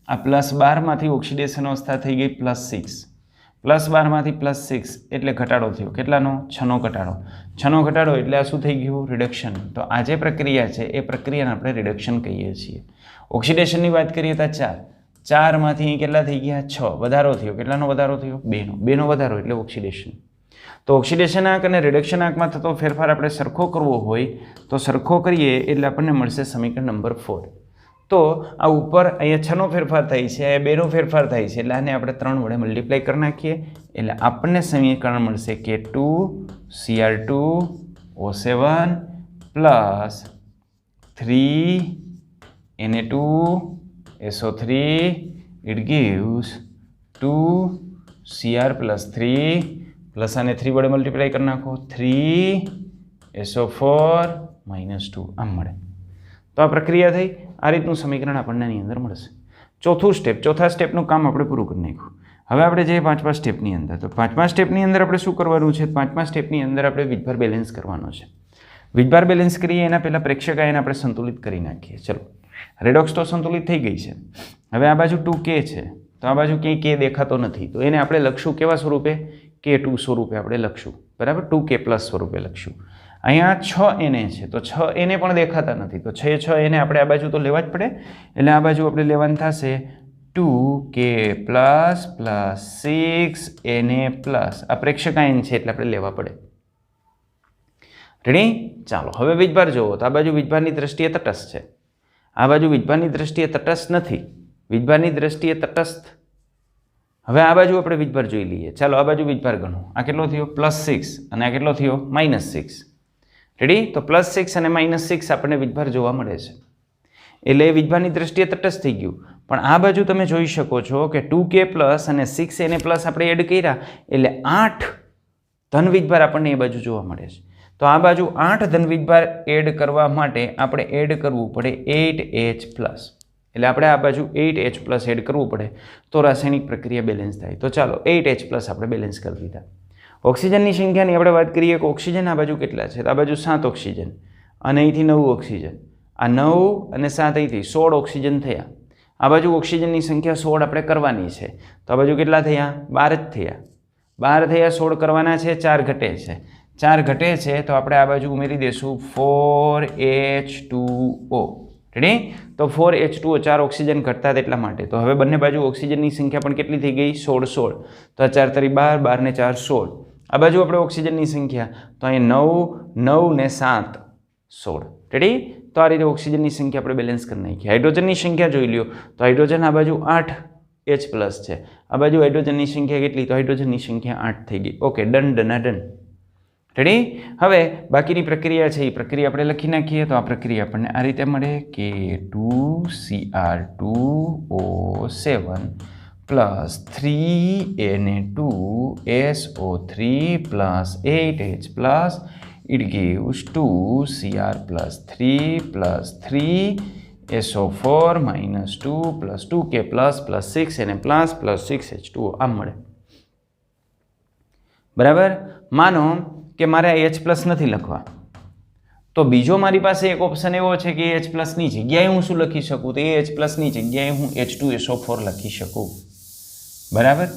આ +12માંથી ઓક્સિડેશન અવસ્થા થઈ ગઈ +6. +12માંથી +6 એટલે ઘટાડો થયો. કેટલાનો? 6નો ઘટાડો. 6નો ઘટાડો એટલે આ શું થઈ ગયું? રિડક્શન. તો આ જે પ્રક્રિયા છે એ પ્રક્રિયાને આપણે રિડક્શન કહીએ છીએ. ઓક્સિડેશનની વાત કરીએ તો 4માંથી કેટલા થઈ ગયા? 6. વધારો થયો. કેટલાનો વધારો થયો? 2નો વધારો એટલે ઓક્સિડેશન. તો ઓક્સિડેશન આંક અને રિડક્શન આંકમાં થતો ફેરફાર આપણે સરખો કરવો હોય તો સરખો કરીએ એટલે આપણને મળશે સમીકરણ નંબર 4. તો આ ઉપર અહીંયા 6નો ફેરફાર થાય છે, અહીંયા 2નો ફેરફાર થાય છે એટલે આને આપણે 3 વડે મલ્ટીપ્લાય કરી નાખીએ એટલે આપણને સમીકરણ મળશે K2Cr2O7 plus 3Na2SO3 it gives 2Cr + 3 plus આને 3 વડે મલ્ટીપ્લાય કરી નાખો 3SO4-2 આમ મળે. તો આ પ્રક્રિયા થઈ. આ રીતનું સમીકરણ આપણને આની અંદર મળશે. ચોથા સ્ટેપનું કામ આપણે પૂરું કરી નાખ્યું. હવે આપણે જઈએ પાંચમા સ્ટેપની અંદર. તો પાંચમા સ્ટેપની અંદર આપણે શું કરવાનું છે? પાંચમા સ્ટેપની અંદર આપણે વીજભાર બેલેન્સ કરવાનો છે. વીજભાર બેલેન્સ કરીએ એના પહેલાં પ્રેક્ષક આયન આપણે સંતુલિત કરી નાખીએ. ચલો, રેડોક્સ તો સંતુલિત થઈ ગઈ છે. હવે આ બાજુ 2K છે તો આ બાજુ ક્યાંય K દેખાતો નથી તો એને આપણે લખશું કેવા સ્વરૂપે? K2 સ્વરૂપે આપણે લખશું. બરાબર? 2K+ સ્વરૂપે લખશું. અહીંયા 6Na છે તો 6Na પણ દેખાતા નથી તો 6Na આપણે આ બાજુ તો લેવા જ પડે એટલે આ બાજુ આપણે લેવાનું થશે 2K+ + 6Na+. આ પ્રેક્ષક આયન છે એટલે આપણે લેવા પડે. રેડી? ચાલો, હવે વીજભાર જુઓ તો આ બાજુ વીજભારની દ્રષ્ટિએ તટસ્થ છે, આ બાજુ વીજભારની દ્રષ્ટિએ તટસ્થ નથી. વીજભારની દ્રષ્ટિએ તટસ્થ. હવે આ બાજુ આપણે વીજભાર જોઈ લઈએ. ચાલો, આ બાજુ વીજભાર ગણો. આ કેટલો થયો? +6 અને આ કેટલો થયો? -6. રેડી? તો +6 અને -6 આપણને વીજભાર જોવા મળે છે એટલે વીજભારની દ્રષ્ટિએ તટસ્થ થઈ ગયું. પણ આ બાજુ તમે જોઈ શકો છો કે 2K+ અને 6Na+ આપણે એડ કર્યા એટલે 8 ધન વીજભાર આપણને એ બાજુ જોવા મળે છે. તો આ બાજુ 8 ધન વીજભાર એડ કરવા માટે આપણે એડ કરવું પડે 8H+. એટલે આપણે આ બાજુ 8H+ એડ કરવું પડે તો રાસાયણિક પ્રક્રિયા બેલેન્સ થાય. તો ચાલો 8H+ આપણે બેલેન્સ કરી દીધા. ઓક્સિજનની સંખ્યાની આપણે વાત કરીએ કે ઓક્સિજન આ બાજુ કેટલા છે? તો આ બાજુ 7 ઓક્સિજન અને અહીંથી 9 ઓક્સિજન. આ 9 અને 7 અહીંથી 16 ઓક્સિજન થયા. આ બાજુ ઓક્સિજનની સંખ્યા 16 આપણે કરવાની છે તો આ બાજુ કેટલા થયા? 12 જ થયા. 12 થયા, 16 કરવાના છે, 4 ઘટે છે. 4 ઘટે છે તો આપણે આ બાજુ ઉમેરી દઈશું 4H2O. રેડી? તો 4H2O 4 ઓક્સિજન ઘટતા એટલા માટે. તો હવે બંને બાજુ ઓક્સિજનની સંખ્યા પણ કેટલી થઈ ગઈ? 16. તો આ 4 તરી 12, 12 ને 4 16. આ બાજુ આપણે ઓક્સિજનની સંખ્યા તો અહીં 9, 9 ને 7 16. રેડી? તો આ રીતે ઓક્સિજનની સંખ્યા આપણે બેલેન્સ કરી નાખીએ. હાઇડ્રોજનની સંખ્યા જોઈ લ્યો તો હાઇડ્રોજન આ બાજુ 8H+ છે. આ બાજુ હાઇડ્રોજનની સંખ્યા કેટલી? તો હાઇડ્રોજનની સંખ્યા 8 થઈ ગઈ. Okay, done. રેડી? હવે બાકીની પ્રક્રિયા છે એ પ્રક્રિયા આપણે લખી નાખીએ તો આ પ્રક્રિયા આપણને આ રીતે મળે K2Cr2O7 plus 3Na2SO3 plus 8H plus it gives 2Cr plus 3 plus 3SO4 minus 2 plus 2K plus 6Na plus 6H2O આમ મળે. બરાબર? માનો કે મારે H પ્લસ નથી લખવા તો બીજો મારી પાસે એક ઓપ્શન એવો છે કે H પ્લસની જગ્યાએ હું શું લખી શકું? તો H પ્લસની જગ્યાએ હું H2SO4 લખી શકું. બરાબર?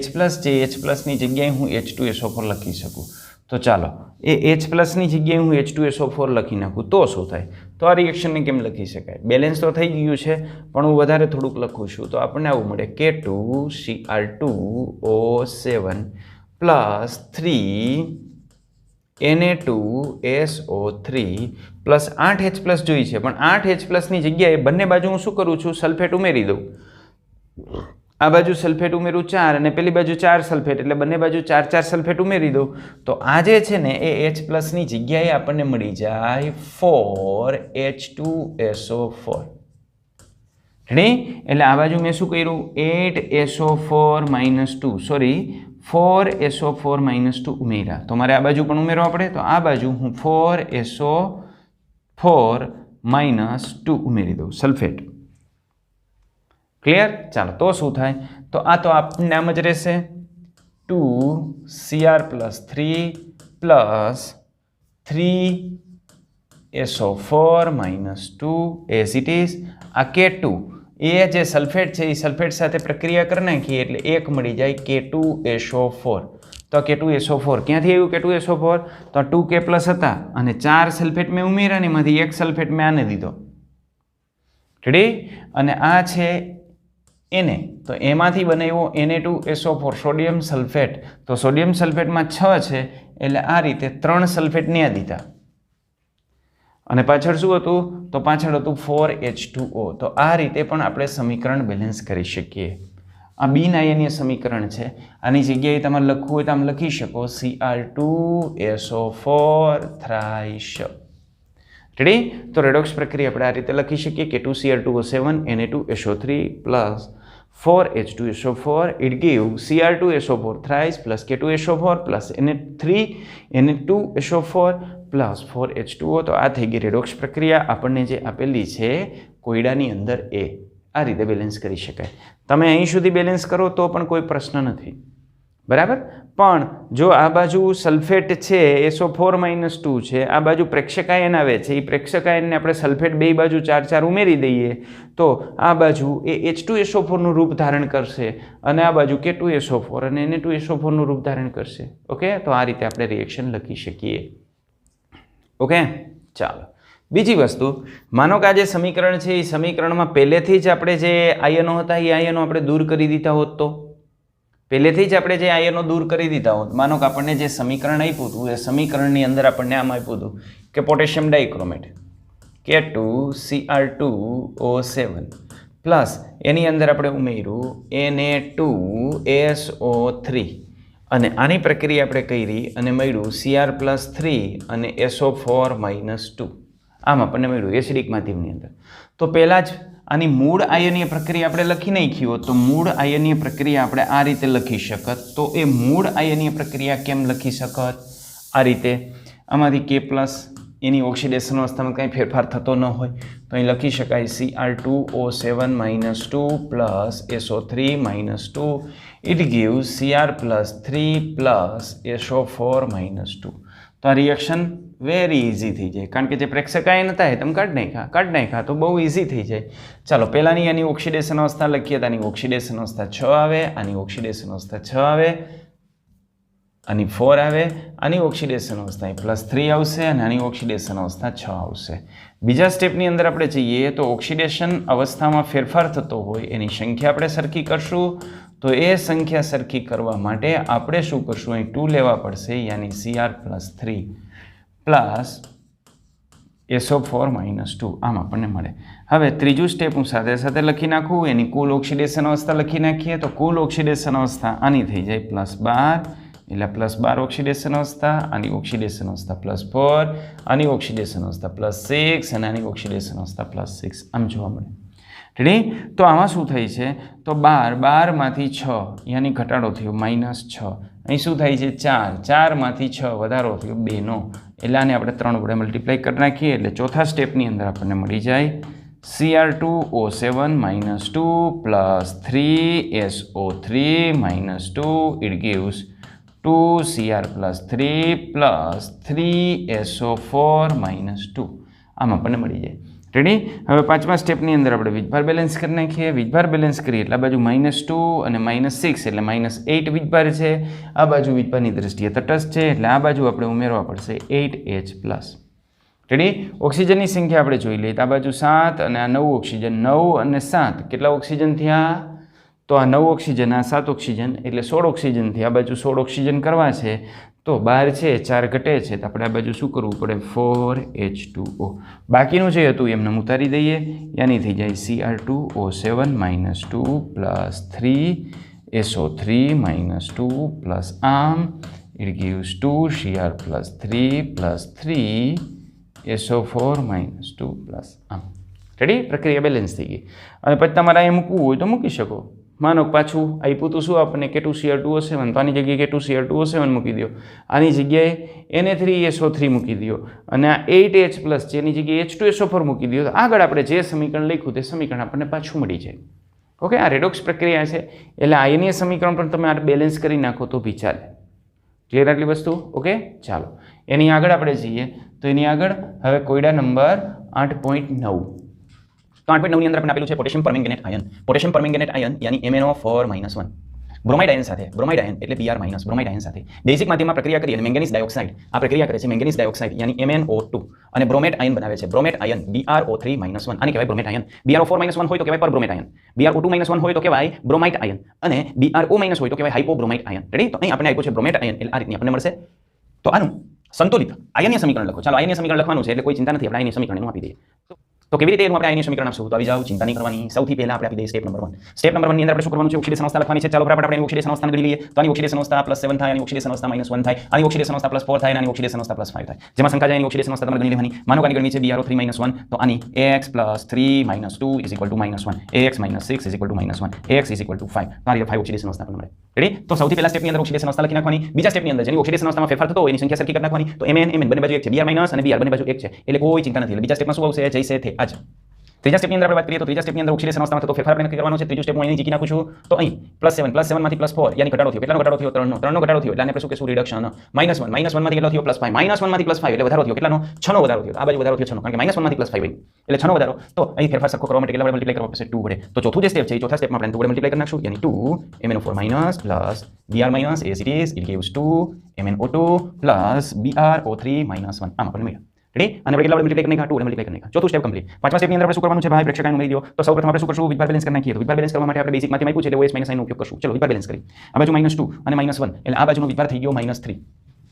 H પ્લસ છે, H પ્લસની જગ્યાએ હું H2SO4 લખી શકું. તો ચાલો એ H પ્લસની જગ્યાએ હું H2SO4 લખી નાખું તો શું થાય? તો આ રિએક્શનને કેમ લખી શકાય? બેલેન્સ તો થઈ ગયું છે પણ હું વધારે થોડુંક લખું છું તો આપણને આવું મળે K2Cr2O7 plus 3Na2SO3 plus 8H plus જોઈ છે પણ 8H પ્લસની જગ્યાએ બંને બાજુ હું શું કરું છું? સલ્ફેટ ઉમેરી દઉં. આ બાજુ સલ્ફેટ ઉમેરું 4 અને પેલી બાજુ 4 સલ્ફેટ એટલે બંને બાજુ 4 સલ્ફેટ ઉમેરી દઉં તો આ જે છે ને એ H પ્લસની જગ્યાએ આપણને મળી જાય 4H2SO4. રેડી? એટલે આ બાજુ મેં શું કર્યું? 4SO4 ઉમેર્યા તો મારે આ બાજુ પણ ઉમેરવા પડે તો આ બાજુ હું 4SO4 -2 ઉમેરી દઉં સલ્ફેટ. ક્લિયર? ચાલો તો શું થાય? તો આ તો આપણને આમ જ રહેશે 2Cr plus 3 plus 3SO4 -2 as it is. આ K2 એ જે સલ્ફેટ છે એ સલ્ફેટ સાથે પ્રક્રિયા કરી નાખીએ એટલે એક મળી જાય K2SO4. તો K2SO4 ક્યાંથી આવ્યું? K2SO4 તો 2K પ્લસ હતા અને 4 સલ્ફેટ મેં ઉમેર્યા ને એમાંથી એક સલ્ફેટ મેં આને દીધો. રેડી? અને આ છે Na તો એમાંથી બનાવ્યો Na2SO4 સોડિયમ સલ્ફેટ તો સોડિયમ સલ્ફેટમાં 6 છે એટલે આ રીતે 3 સલ્ફેટ ન્યા દીધા અને પાછળ શું હતું? તો પાછળ હતું 4H2O. તો આ રીતે પણ આપણે સમીકરણ બેલેન્સ કરી શકીએ. આ બિન આયનીય સમીકરણ છે. આની જગ્યાએ તમારે લખવું હોય તો આમ લખી શકો Cr2SO4 thrice. રેડી? તો રેડોક્સ પ્રક્રિયા આપણે આ રીતે લખી શકીએ K2Cr2O7 Na2SO3 plus 4H2SO4 it gives Cr2SO4 thrice plus K2SO4 plus Na2SO4 plus 4H2O. તો આ થઈ ગઈ રેડોક્સ પ્રક્રિયા. આપણને જે આપેલી છે કોયડાની અંદર એ આ રીતે બેલેન્સ કરી શકાય. તમે અહીં સુધી બેલેન્સ કરો તો પણ કોઈ પ્રશ્ન નથી. બરાબર? પણ જો આ બાજુ સલ્ફેટ છે SO4 -2 છે, આ બાજુ પ્રેક્ષકાયન આવે છે, એ પ્રેક્ષકાયનને આપણે સલ્ફેટ બે બાજુ 4 ઉમેરી દઈએ તો આ બાજુ એ H2SO4 નું રૂપ ધારણ કરશે અને આ બાજુ K2SO4 અને Na2SO4 નું રૂપ ધારણ કરશે. ઓકે? તો આ રીતે આપણે રિએક્શન લખી શકીએ. ઓકે? ચાલો બીજી વસ્તુ, માનો કે આ જે સમીકરણ છે એ સમીકરણમાં પહેલેથી જ આપણે જે આયનો હતા એ આયનો આપણે દૂર કરી દીધા હોત તો પહેલેથી જ આપણે જે આયનો દૂર કરી દીધા હોત. માનો કે આપણને જે સમીકરણ આપ્યું હતું એ સમીકરણની અંદર આપણને આમ આપ્યું હતું કે પોટેશિયમ ડાઇક્રોમેટ K2Cr2O7 પ્લસ એની અંદર આપણે ઉમેર્યું Na2SO3 અને આની પ્રક્રિયા આપણે કરી અને મળ્યું Cr plus 3 અને SO4 -2. આમ આપણને મળ્યું એસિડિક માધ્યમની અંદર. તો પહેલાં જ આની મૂળ આયનીય પ્રક્રિયા આપણે લખી નાખી હોત તો મૂળ આયનીય પ્રક્રિયા આપણે આ રીતે લખી શકત. તો એ મૂળ આયનીય પ્રક્રિયા કેમ લખી શકત? આ રીતે આમાંથી K પ્લસ એની ઓક્સિડેશન અવસ્થામાં કંઈ ફેરફાર થતો ન હોય તો અહીં લખી શકાય Cr2O7 -2 plus SO3 -2 it gives Cr plus 3 plus SO4 -2. તો આ રિએક્શન વેરી ઇઝી થઈ જાય કારણ કે જે પ્રેક્ષકાયન હતા એ તમે કાઢી નાખ્યા તો બહુ ઇઝી થઈ જાય. ચાલો પહેલાંની આની ઓક્સિડેશન અવસ્થા લખીએ તો આની ઓક્સિડેશન અવસ્થા 6 આવે, આની ઓક્સિડેશન અવસ્થા 6 આવે, આની 4 આવે, આની ઓક્સિડેશન અવસ્થા +3 આવશે અને આની ઓક્સિડેશન અવસ્થા 6 આવશે. બીજા સ્ટેપની અંદર આપણે જઈએ તો ઓક્સિડેશન અવસ્થામાં ફેરફાર થતો હોય એની સંખ્યા આપણે સરખી કરશું. તો એ સંખ્યા સરખી કરવા માટે આપણે શું કરશું? અહીં 2 લેવા પડશે યાની Cr plus 3 પ્લસ SO4 -2 આમ આપણને મળે. હવે ત્રીજું સ્ટેપ હું સાથે સાથે લખી નાખું. એની કુલ ઓક્સિડેશન અવસ્થા લખી નાખીએ તો કુલ ઓક્સિડેશન અવસ્થા આની થઈ જાય +12 એટલે +12 ઓક્સિડેશન અવસ્થા, આની ઓક્સિડેશન અવસ્થા +4, આની ઓક્સિડેશન અવસ્થા +6 અને આની ઓક્સિડેશન અવસ્થા +6 આમ જોવા મળે. રેડી? તો આમાં શું થાય છે તો 12 માંથી 6 યાની ઘટાડો થયો -6. અહીં શું થાય છે 4 માંથી 6 વધારો થયો 2 નો, એટલે આને આપણે 3 વડે મલ્ટીપ્લાય કરી નાખીએ એટલે ચોથા સ્ટેપની અંદર આપણને મળી જાય Cr2O7 -2 + 3SO3 -2 it gives 2Cr + 3 + 3SO4 -2 આમ આપણને મળી જાય. રેડી? હવે પાંચમા સ્ટેપની અંદર આપણે વીજભાર બેલેન્સ કરી નાખીએ. વીજભાર બેલેન્સ કરીએ એટલે આ બાજુ -2 અને -6 એટલે -8 વીજભાર છે. આ બાજુ વીજભારની દ્રષ્ટિએ તટસ્થ છે એટલે આ બાજુ આપણે ઉમેરવા પડશે 8H+. રેડી? ઓક્સિજનની સંખ્યા આપણે જોઈ લઈએ તો આ બાજુ 7 અને આ 9 ઓક્સિજન. 9 અને 7 કેટલા ઓક્સિજન થયા? તો આ 9 ઓક્સિજન, આ 7 ઓક્સિજન એટલે 16 ઓક્સિજન થયા. આ બાજુ 16 ઓક્સિજન કરવા છે તો 12 છે 4 ઘટે છે તો આપણે આ બાજુ શું કરવું પડે 4H2O. બાકીનું જે હતું એમને ઉતારી દઈએ, યાની થઈ જાય Cr2O7 -2 + 3SO3 -2 + આમ it gives 2Cr + 3 + 3SO4 -2 + આમ. રેડી? પ્રક્રિયા બેલેન્સ થઈ ગઈ. અને પછી તમારે અહીં મૂકવું હોય તો મૂકી શકો. માનો પાછું આપ્યું તો શું આપણને K2Cr2O7, તો આની જગ્યાએ K2Cr2O7 મૂકી દો, આની જગ્યાએ Na3SO3 મૂકી દો અને આ 8H+ છે એની જગ્યાએ H2SO4 મૂકી દો. તો આગળ આપણે જે સમીકરણ લખ્યું તે સમીકરણ આપણને પાછું મળી જાય. ઓકે? આ રેડોક્સ પ્રક્રિયા છે એટલે આયનીય સમીકરણ પણ તમે આ બેલેન્સ કરી નાખો તો બી ચાલે. ક્લિયર આટલી વસ્તુ? ઓકે, ચાલો એની આગળ આપણે જઈએ. તો એની આગળ હવે કોયડા નંબર 8.9. તો 8.9 ની અંદર આપણે આપેલું છે potassium permanganate ion. Potassium permanganate ion યાની MnO4 -1 બ્રોમાઇડ આયન સાથે, બ્રોમાઇડ આયન એટલે Br- બ્રોમાઇડ આયન સાથે બેઝિક માધ્યમમાં પ્રક્રિયા કરી અને મેંગેનીઝ ડાયોક્સાઇડ આ પ્રક્રિયા કરે છે. મેંગેનીઝ ડાયોક્સાઇડ યાની MnO2 અને બ્રોમેટ આયન બનાવે છે. બ્રોમેટ આયન BrO3 -1 આને કહેવાય બ્રોમેટ આયન. BrO4 -1 હોય તો કહેવાય પરબ્રોમેટ આયન. BrO2 -1 હોય તો કહેવાય બ્રોમાઇટ આયન અને BrO- હોય તો કહેવાય હાઇપોબ્રોમાઇટ આયન. રેડી? તો અહીં આપણે આપ્યું છે બ્રોમેટ આયન એટલે આ રીતની આપણને મળશે. તો આનું સંતુલિત આયનીય સમીકરણ લખો. ચાલો આયનીય સમીકરણ લખવાનું છે એટલે કોઈ ચિંતા નથી, આપણે આયનીય સમીકરણ આપી દઈએ. તો કેવી રીતે એનું આપણે આયનીય સમીકરણ આપશું? તો આવી જાઓ, ચિંતા નહીં કરવાની. સૌથી પહેલા આપણે આપી દઈએ સ્ટેપ નંબર 1. સ્ટેપ નંબર 1 ની અંદર આપણે શું કરવાનું છે? ઓક્સિડેશન અવસ્થા લખવાની છે. ચાલો બરાબર આપણે ઓક્સિડેશન અવસ્થાને ગણી લઈએ. તો આની ઓક્સિડેશન અવસ્થા +7 થાય, આની ઓક્સિડેશન અવસ્થા -1 થાય, આની ઓક્સિડેશન અવસ્થા +4 થાય અને આની ઓક્સિડેશન અવસ્થા +5 થાય. જેમાં શંકા જાય એની ઓક્સિડેશન અવસ્થા તમારે ગણી લેવાની. માનો કે આની ગણવી છે BrO3 -1 તો આની Ax + 3 - 2 = -1, Ax - 6 = -1, Ax = 5. તો આ રીતે 5 ઓક્સિડેશન અવસ્થા આપણને મળે. રેડી? તો સૌથી પહેલા સ્ટેપની અંદર ઓક્સિડેશન અવસ્થા લખી નાખવાની. બીજા સ્ટેપની અંદર જેની ઓક્સિડેશન અવસ્થામાં ફેરફાર થતો હોય એની સંખ્યા સરખી કરી નાખવાની. તો Mn બંને બાજુ 1 છે, Br- અને Br બંને બાજુ 1 છે એટલે કોઈ ચિંતા નથી. એટલે બીજા સ્ટેપમાં શું આવશે? જૈસે થે આજ. ત્રીજા સ્ટેપની અંદર આપણે વાત કરીએ તો ત્રીજા સ્ટેપની અંદર ઓક્સિડેશન અવસ્થામાં થતો ફેરફાર આપણે નક્કી કરવાનો છે. ત્રીજું સ્ટેપ હું અહીં જીકી નાખું છું. તો અહીં +7 માંથી +4 યાની ઘટાડો થયો. કેટલાનો ઘટાડો થયો? 3 નો ઘટાડો થયો એટલે આને આપણે શું કહેશું? રિડક્શન. -1 માંથી કેટલો થયો? +5 -1 માંથી +5 એટલે વધારો થયો. કેટલાનો? 6 નો વધારો થયો. આ બાજુ વધારો થયો 6 નો, કારણ કે -1 માંથી +5 એટલે 6 નો વધારો. તો અહીં ફેરફાર સરખો કરવા માટે કેટલા વડે મલ્ટીપ્લાય કરવા પડશે? 2 વડે. તો ચોથું જે સ્ટેપ છે એ ચોથા સ્ટેપમાં આપણે 2 વડે મલ્ટીપ્લાય કરી નાખશું. યાની 2 MnO4- Br- as it is it gives 2 MnO2 + BrO3 -1 આમ આપણને મળ્યા. રેડી? અને આપણે કેટલા વડે મલ્ટીપ્લાય કરી નાખ્યા? 2 વડે મલ્ટીપ્લાય કરી નાખ્યા. ચોથું સ્ટેપ કમ્પ્લીટ. પાંચમા સ્ટેપની અંદર આપણે શું કરવાનું છે ભાઈ? પ્રેક્ષકોને ઉમેરી દો. તો સૌપ્રથમ આપણે શું કરશું? વીજભાર બેલેન્સ કરી નાખીએ. તો વીજભાર બેલેન્સ કરવા માટે આપણે બેઝિક માંથી આપ્યું છે એટલે OH- સાઇનનો ઉપયોગ કરશું. ચલો વીજભાર બેલેન્સ કરી. આ બાજુ -2 અને -1 એટલે આ બાજુનો વીજભાર થઈ ગયો -3.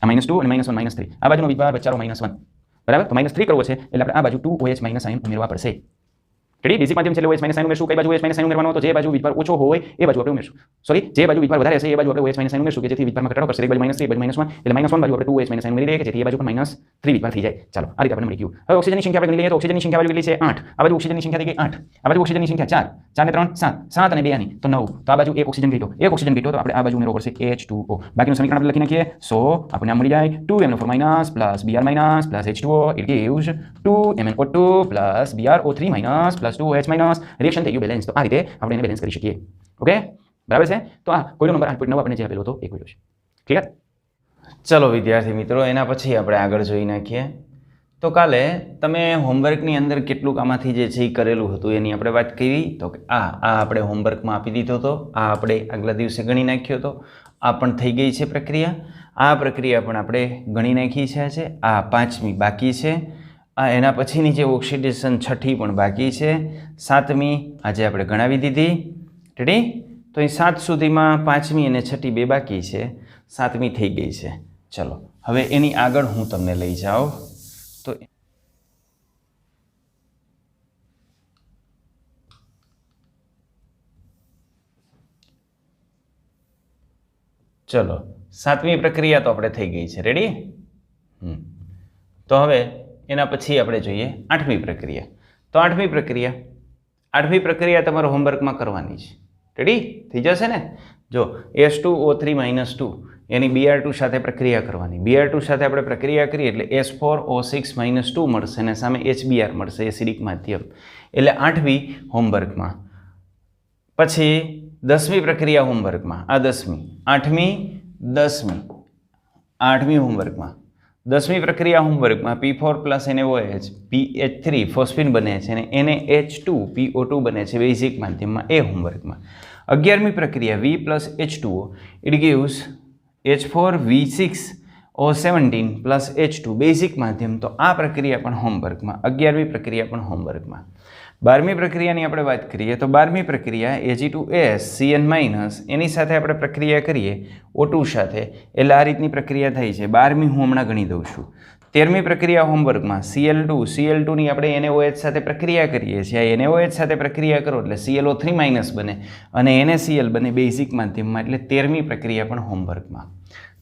આ -2 અને -1 -3. આ બાજુનો વીજભાર બચારો -1. બરાબર? તો -3 કરવો છે એટલે આપણે આ બાજુ 2OH- સાઇન ઉમેરવા પડશે. રેડી? બેઝિક માધ્યમ છે એટલે OH- સાઇન ઉમેરશું. કઈ બાજુ OH- સાઇન ઉમેરવાનો? તો જે બાજુ વીજભાર ઓછો હોય એ બાજુ આપણે ઉમેરશું. સોરી, જે બાજુ વીજભાર વધારે હશે એ બાજુ આપણે OH- સાઇન ઉમેરશું કે જેથી વીજભારમાં ઘટાડો કરશે. એક બાજુ -3 એક બાજુ -1 એટલે -1 બાજુ આપણે 2OH- સાઇન ઉમેરી દઈએ કે જેથી એ બાજુ પણ -3 વીજભાર થઈ જાય. ચાલો આ રીતે આપણે મળી ગયું. હવે ઓક્સિજનની સંખ્યા આપણે ગણી લઈએ તો ઓક્સિજનની સંખ્યા બાજુ કેટલી છે? 8. આ બાજુ ઓક્સિજનની સંખ્યા થઈ ગઈ 8. આ બાજુ ઓક્સિજનની સંખ્યા 4. 4 ને 3 7. 7 અને 2 આની તો 9. તો આ બાજુ એક ઓક્સિજન ઘટ્યો. એક ઓક્સિજન ઘટ્યો તો આપણે આ બાજુ ઉમેરવો પડશે H2O. બાકીનું સમીકરણ આપણે લખી નાખીએ. સો આપણને આ મળી જાય 2MnO4- + Br- + H2O it gives 2MnO2 + BrO3- + 2OH- reaction થઈ ગયું બેલેન્સ. તો આ રીતે આપણે એને બેલેન્સ કરી શકીએ. ઓકે, બરાબર છે? તો આ કોયડો નંબર 8.9 આપણે જે આપેલો હતો એ કોયડો છે. ક્લિયર? ચલો વિદ્યાર્થી મિત્રો, એના પછી આપણે આગળ જોઈ નાખીએ. તો કાલે તમે હોમવર્કની અંદર કેટલુંક આમાંથી જે છે એ કરેલું હતું એની આપણે વાત કરી. તો કે આ આપણે હોમવર્કમાં આપી દીધો હતો, આ આપણે આગલા દિવસે ગણી નાખ્યો હતો. આ પણ થઈ ગઈ છે પ્રક્રિયા. આ પ્રક્રિયા પણ આપણે ગણી નાખી છે. આ 5મી બાકી છે. આ એના પછીની જે ઓક્સિડેશન 6ઠી પણ બાકી છે. 7મી આજે આપણે ગણાવી દીધી. રેડી? તો અહીં 7 સુધીમાં 5મી અને 6ઠી 2 બાકી છે. 7મી થઈ ગઈ છે. ચલો હવે એની આગળ હું તમને લઈ જાઉં. તો ચલો સાતમી પ્રક્રિયા તો આપણે થઈ ગઈ છે. રેડી? તો હવે એના પછી આપણે જોઈએ આઠમી પ્રક્રિયા. તો આઠમી પ્રક્રિયા તમારે હોમવર્કમાં કરવાની છે. રેડી થઈ જશે ને? જો S2O3 - 2 એની Br2 સાથે પ્રક્રિયા કરવાની. Br2 સાથે આપણે પ્રક્રિયા કરીએ એટલે S4O6 - 2 મળશે અને સામે HBr મળશે, એસિડિક માધ્યમ. એટલે આઠમી હોમવર્કમાં. પછી 10મી પ્રક્રિયા હોમવર્કમાં. આ 10મી હોમવર્કમાં. 10મી પ્રક્રિયા હોમવર્કમાં P4 + NaOH PH3 ફોસ્ફીન બને છે અને NaH2 PO2 બને છે બેઝિક માધ્યમમાં. એ હોમવર્કમાં. 11મી પ્રક્રિયા V + H2O it gives H4V6O17 + H2 basic માધ્યમ. તો આ પ્રક્રિયા પણ હોમવર્કમાં. 11મી પ્રક્રિયા પણ હોમવર્કમાં. 12મી પ્રક્રિયાની આપણે વાત કરીએ તો 12મી પ્રક્રિયા Ag2S Cn- એની સાથે આપણે પ્રક્રિયા કરીએ O2 સાથે, એટલે આ રીતની પ્રક્રિયા થઈ છે. 12મી હું હમણાં ગણી દઉં છું. 13મી પ્રક્રિયા હોમવર્કમાં Cl2ની આપણે NaOH સાથે પ્રક્રિયા કરીએ છીએ. આ NaOH સાથે પ્રક્રિયા કરો એટલે ClO3- બને અને NaCl બને બેઝિક માધ્યમમાં, એટલે 13મી પ્રક્રિયા પણ હોમવર્કમાં.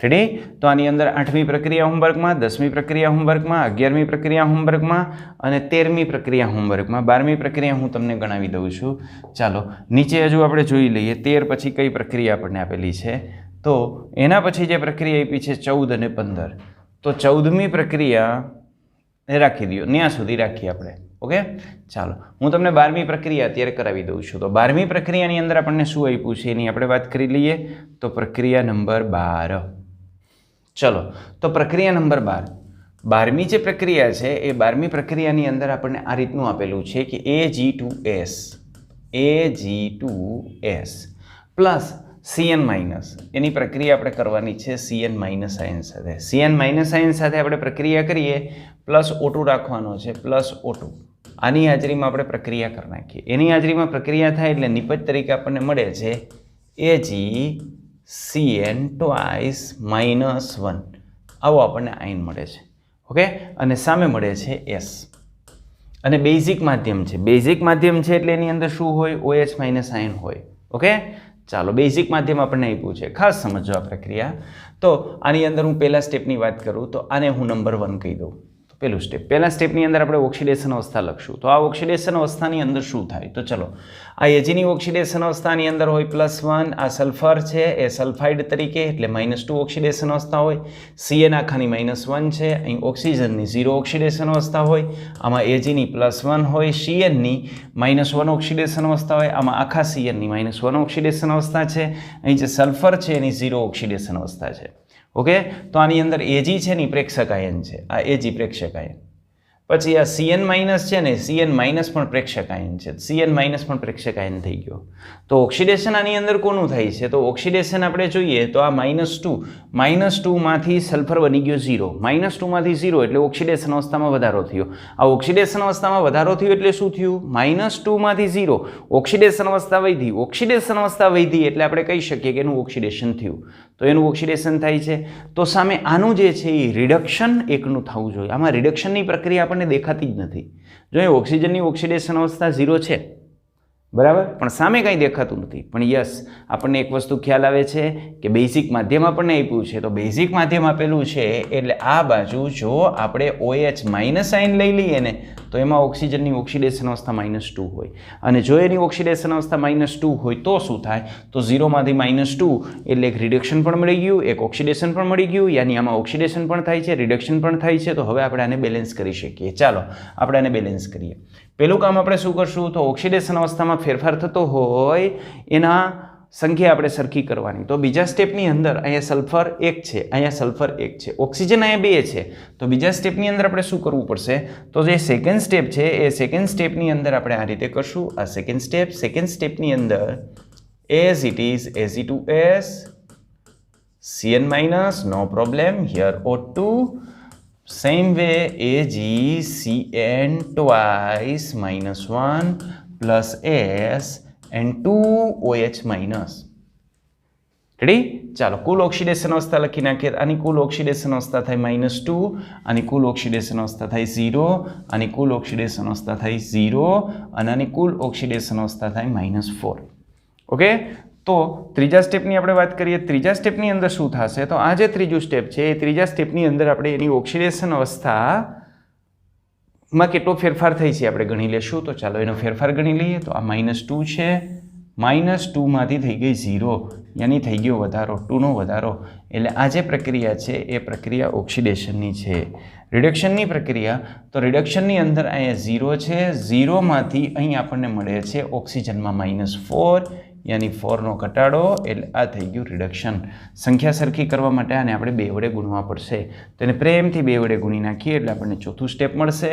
રેડી? તો આની અંદર 8મી પ્રક્રિયા હોમવર્કમાં, 10મી પ્રક્રિયા હોમવર્કમાં, 11મી પ્રક્રિયા હોમવર્કમાં અને 13મી પ્રક્રિયા હોમવર્કમાં. 12મી પ્રક્રિયા હું તમને ગણાવી દઉં છું. ચાલો નીચે હજુ આપણે જોઈ લઈએ 13 પછી કઈ પ્રક્રિયા આપણને આપેલી છે. તો એના પછી જે પ્રક્રિયા આપી છે 14 અને 15. તો 14મી પ્રક્રિયા રાખી દો, ત્યાં સુધી રાખીએ આપણે. ઓકે, ચાલો હું તમને 12મી પ્રક્રિયા અત્યારે કરાવી દઉં છું. તો 12મી પ્રક્રિયાની અંદર આપણને શું આપ્યું છે એની આપણે વાત કરી લઈએ. તો પ્રક્રિયા નંબર 12. ચલો, તો પ્રક્રિયા નંબર 12. 12મી જે પ્રક્રિયા છે એ 12મી પ્રક્રિયાની અંદર આપણને આ રીતનું આપેલું છે કે Ag2S પ્લસ Cn- એની પ્રક્રિયા આપણે કરવાની છે Cn- આયન સાથે. Cn- આયન સાથે આપણે પ્રક્રિયા કરીએ પ્લસ O2 રાખવાનો છે, પ્લસ O2. આની હાજરીમાં આપણે પ્રક્રિયા કરી નાખીએ. એની હાજરીમાં પ્રક્રિયા થાય એટલે નિપજ તરીકે આપણને મળે છે AgCN2-1. આવો આપણને આયન મળે છે. ઓકે, અને સામે મળે છે S. અને બેઝિક માધ્યમ છે. બેઝિક માધ્યમ છે એટલે એની અંદર શું હોય? OH- આયન હોય. ઓકે, ચાલો બેઝિક માધ્યમ આપણને આપ્યું છે. ખાસ સમજો આ પ્રક્રિયા. તો આની અંદર હું પહેલા સ્ટેપની વાત કરું તો આને હું નંબર 1 કહી દઉં. પહેલું સ્ટેપ. પહેલા સ્ટેપની અંદર આપણે ઓક્સિડેશન અવસ્થા લખશું. તો આ ઓક્સિડેશન અવસ્થાની અંદર શું થાય? તો ચલો, આ Ag ની ઓક્સિડેશન અવસ્થાની અંદર હોય +1. આ સલ્ફર છે એ સલ્ફાઇડ તરીકે એટલે -2 ઓક્સિડેશન અવસ્થા હોય. Cn આખાની -1 છે. અહીં ઓક્સિજનની 0 ઓક્સિડેશન અવસ્થા હોય. આમાં Ag ની +1 હોય. Cnની -1 ઓક્સિડેશન અવસ્થા હોય. આમાં આખા Cnની -1 ઓક્સિડેશન અવસ્થા છે. અહીં જે સલ્ફર છે એની 0 ઓક્સિડેશન અવસ્થા છે. ઓકે, તો આની અંદર Ag છે ને પ્રેક્ષક આયન છે. આ Ag પ્રેક્ષક આયન. પછી આ Cn- છે ને, Cn- પણ પ્રેક્ષક આયન છે. Cn- પણ પ્રેક્ષક આયન થઈ ગયો. તો ઓક્સિડેશન આની અંદર કોનું થાય છે? તો ઓક્સિડેશન આપણે જોઈએ તો આ -2 માંથી સલ્ફર બની ગયો 0. -2 માંથી 0 એટલે ઓક્સિડેશન અવસ્થામાં વધારો થયો. આ ઓક્સિડેશન અવસ્થામાં વધારો થયો એટલે શું થયું? -2 માંથી 0 ઓક્સિડેશન અવસ્થા વધી. ઓક્સિડેશન અવસ્થા વધી એટલે આપણે કહી શકીએ કે એનું ઓક્સિડેશન થયું. તો એનું ઓક્સિડેશન થાય છે. તો સામે આનું જે છે એ રિડક્શન એકનું થવું જોઈએ. આમાં રિડક્શનની પ્રક્રિયા આપણને દેખાતી જ નથી. જો એ ઓક્સિજનની ઓક્સિડેશન અવસ્થા 0 છે, બરાબર, પણ સામે કંઈ દેખાતું નથી. પણ યસ, આપણને એક વસ્તુ ખ્યાલ આવે છે કે બેઝિક માધ્યમ આપણને આપ્યું છે. તો બેઝિક માધ્યમ આપેલું છે એટલે આ બાજુ જો આપણે OH- આયન લઈ લઈએ ને તો એમાં ઓક્સિજનની ઓક્સિડેશન અવસ્થા -2 હોય. અને જો એની ઓક્સિડેશન અવસ્થા -2 હોય તો શું થાય? તો 0 માંથી -2 એટલે એક રિડક્શન પણ મળી ગયું, એક ઓક્સિડેશન પણ મળી ગયું. યાની આમાં ઓક્સિડેશન પણ થાય છે, રિડક્શન પણ થાય છે. તો હવે આપણે આને બેલેન્સ કરી શકીએ. ચાલો આપણે આને બેલેન્સ કરીએ. પહેલું કામ આપણે શું કરશું? તો ઓક્સિડેશન અવસ્થામાં ફેરફાર થતો હોય એના સંખ્યા આપણે સરખી કરવાની. તો બીજા સ્ટેપની અંદર અહીંયા સલ્ફર 1 છે, અહીંયા સલ્ફર 1 છે, ઓક્સિજન અહીંયા 2 છે. તો બીજા સ્ટેપની અંદર આપણે શું કરવું પડશે? તો જે સેકન્ડ સ્ટેપ છે એ સેકન્ડ સ્ટેપની અંદર આપણે આ રીતે કરશું. આ સેકન્ડ સ્ટેપની અંદર as it is Ag2S Cn- no problem here O2. Same way AgCN2-1 plus S and 2OH-. Ready? ચાલો કુલ ઓક્સિડેશન અવસ્થા લખી નાખીએ. આની કુલ ઓક્સિડેશન અવસ્થા થાય -2, આની કુલ ઓક્સિડેશન અવસ્થા થાય 0, આની કુલ ઓક્સિડેશન અવસ્થા થાય 0 અને આની કુલ ઓક્સિડેશન અવસ્થા થાય -4. ઓકે, તો ત્રીજા સ્ટેપની આપણે વાત કરીએ. ત્રીજા સ્ટેપની અંદર શું થશે? તો આ જે ત્રીજું સ્ટેપ છે એ ત્રીજા સ્ટેપની અંદર આપણે એની ઓક્સિડેશન અવસ્થામાં કેટલો ફેરફાર થઈ છે આપણે ગણી લેશું. તો ચાલો એનો ફેરફાર ગણી લઈએ. તો આ -2 છે, -2માંથી થઈ ગઈ 0, યાની થઈ ગયો વધારો, 2નો વધારો. એટલે આ જે પ્રક્રિયા છે એ પ્રક્રિયા ઓક્સિડેશનની છે. રિડક્શનની પ્રક્રિયા, તો રિડક્શનની અંદર અહીંયા 0 છે, 0માંથી અહીં આપણને મળે છે ઓક્સિજનમાં -4, યાની 4નો ઘટાડો. એટલે આ થઈ ગયું રિડક્શન. સંખ્યા સરખી કરવા માટે આને આપણે 2 વડે ગુણવા પડશે. તો એને પ્રેમથી 2 વડે ગુણી નાખીએ એટલે આપણને ચોથું સ્ટેપ મળશે.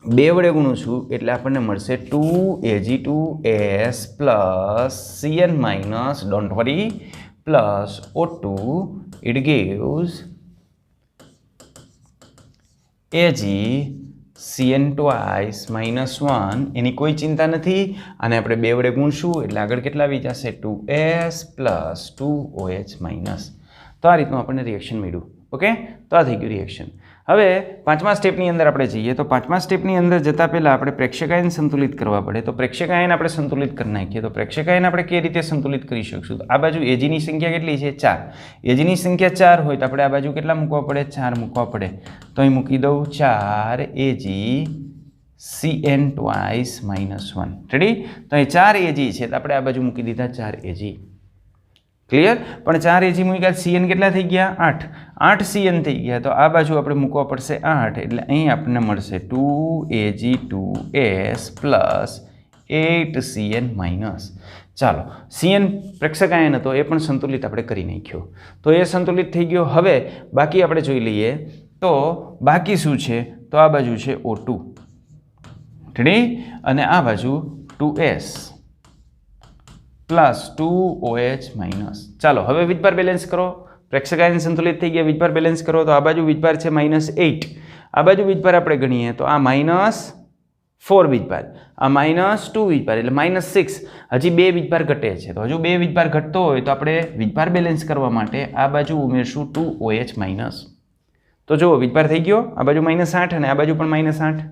2 વડે ગુણીશું એટલે આપણને મળશે 2Ag2S plus Cn minus, don't worry, plus O2. It gives AgCN twice -1. એની કોઈ ચિંતા નથી. આને આપણે 2 વડે ગુણશું એટલે આગળ કેટલા આવી જશે? 2S plus 2OH minus. તો આ રીતનું આપણને રિએક્શન મળ્યું. ઓકે, તો આ થઈ ગયું રિએક્શન. હવે પાંચમા સ્ટેપની અંદર આપણે જઈએ. તો પાંચમા સ્ટેપની અંદર જતાં પહેલાં આપણે પ્રેક્ષકાયન સંતુલિત કરવા પડે. તો પ્રેક્ષકાયન આપણે સંતુલિત કરી નાખીએ. તો પ્રેક્ષકાયન આપણે કઈ રીતે સંતુલિત કરી શકશું? તો આ બાજુ એજીની સંખ્યા કેટલી છે? 4. એજીની સંખ્યા 4 હોય તો આપણે આ બાજુ કેટલા મૂકવા પડે? 4 મૂકવા પડે. તો અહીં મૂકી દઉં 4 AgCN twice -1. રેડી? તો અહીં 4 Ag છે તો આપણે આ બાજુ મૂકી દીધા 4 Ag. ક્લિયર? પણ 4 Ag મૂક્યા, Cn કેટલા થઈ ગયા? 8. 8 Cn થઈ ગયા. તો આ બાજુ આપણે મૂકવા પડશે 8. એટલે અહીં આપણને મળશે 2Ag2S પ્લસ 8Cn માઇનસ. ચાલો, Cn પ્રેક્ષકાયન હતો એ પણ સંતુલિત આપણે કરી નાખ્યો. તો એ સંતુલિત થઈ ગયો. હવે બાકી આપણે જોઈ લઈએ. તો બાકી શું છે? તો આ બાજુ છે O2. રેડી? અને આ બાજુ 2S પ્લસ 2OH માઇનસ. ચાલો હવે વીજભાર બેલેન્સ કરો. પ્રેક્ષકાયન સંતુલિત થઈ ગયા, વીજભાર બેલેન્સ કરો. તો આ બાજુ વીજભાર છે -8. આ બાજુ વીજભાર આપણે ગણીએ તો આ -4 વીજભાર, આ -2 વીજભાર એટલે -6. હજી 2 વીજભાર ઘટે છે. તો હજુ 2 વીજભાર ઘટતો હોય તો આપણે વીજભાર બેલેન્સ કરવા માટે આ બાજુ ઉમેરશું 2OH માઇનસ. તો જુઓ વીજભાર થઈ ગયો. આ બાજુ -8 અને આ બાજુ પણ -8.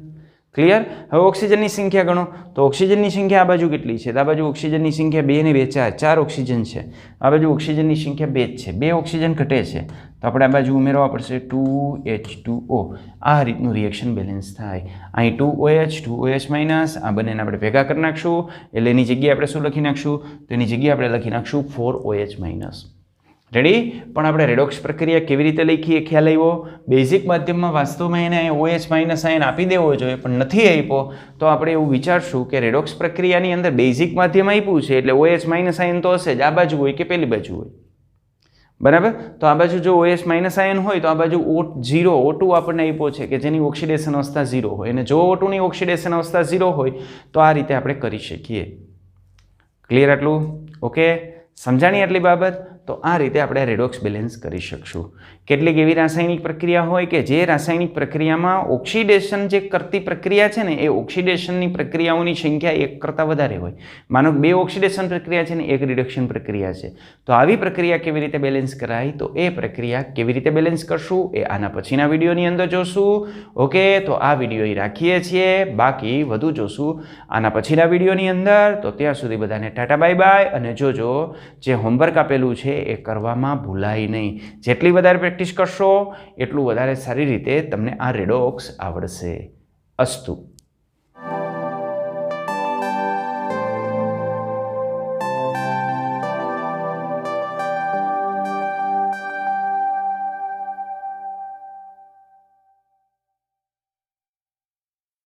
ક્લિયર? હવે ઓક્સિજનની સંખ્યા ગણો. તો ઓક્સિજનની સંખ્યા આ બાજુ કેટલી છે? આ બાજુ ઓક્સિજનની સંખ્યા 2 ને 2 4 ઓક્સિજન છે. આ બાજુ ઓક્સિજનની સંખ્યા 2 જ છે, 2 ઓક્સિજન ઘટે છે. તો આપણે આ બાજુ ઉમેરવા પડશે 2H2O. આ રીતનું રિએક્શન બેલેન્સ થાય. અહીં 2OH 2OH માઇનસ, આ બંનેને આપણે ભેગા કરી નાખશું. એટલે એની જગ્યાએ આપણે શું લખી નાખશું? તો એની જગ્યાએ આપણે લખી નાખશું 4OH માઇનસ. રેડી? પણ આપણે રેડોક્સ પ્રક્રિયા કેવી રીતે લખીએ ખ્યાલ આવ્યો? બેઝિક માધ્યમમાં વાસ્તવમાં એને OH માઇનસ આયન આપી દેવો જોઈએ પણ નથી આપ્યો. તો આપણે એવું વિચારશું કે રેડોક્સ પ્રક્રિયાની અંદર બેઝિક માધ્યમ આપ્યું છે એટલે OH માઇનસ આયન તો હશે જ. આ બાજુ હોય કે પેલી બાજુ હોય? બરાબર? તો આ બાજુ જો OH માઇનસ આયન હોય તો આ બાજુ O2 આપણને આપ્યો છે કે જેની ઓક્સિડેશન અવસ્થા 0 હોય. અને જો O2 ની ઓક્સિડેશન અવસ્થા 0 હોય તો આ રીતે આપણે કરી શકીએ. ક્લિયર આટલું? ઓકે, સમજાણી આટલી બાબત? તો આ રીતે આપણે રેડોક્સ બેલેન્સ કરી શકશું. કેટલીક એવી રાસાયણિક પ્રક્રિયા હોય કે જે રાસાયણિક પ્રક્રિયામાં ઓક્સિડેશન જે કરતી પ્રક્રિયા છે ને એ ઓક્સિડેશનની પ્રક્રિયાઓની સંખ્યા 1 કરતાં વધારે હોય. માનો 2 ઓક્સિડેશન પ્રક્રિયા છે ને 1 રિડક્શન પ્રક્રિયા છે. તો આવી પ્રક્રિયા કેવી રીતે બેલેન્સ કરાય? તો એ પ્રક્રિયા કેવી રીતે બેલેન્સ કરશું એ આના પછીના વિડીયોની અંદર જોશું. ઓકે, તો આ વિડીયો અહીં રાખીએ છીએ. બાકી વધુ જોશું આના પછીના વિડીયોની અંદર. તો ત્યાં સુધી બધાને ટાટા બાય બાય. અને જોજો જે હોમવર્ક આપેલું છે એ કરવામાં ભૂલાય નહીં. જેટલી વધારે પ્રેક્ટિસ કરશો એટલું વધારે સારી રીતે તમને આ રેડોક્સ આવડશે. અસ્તુ.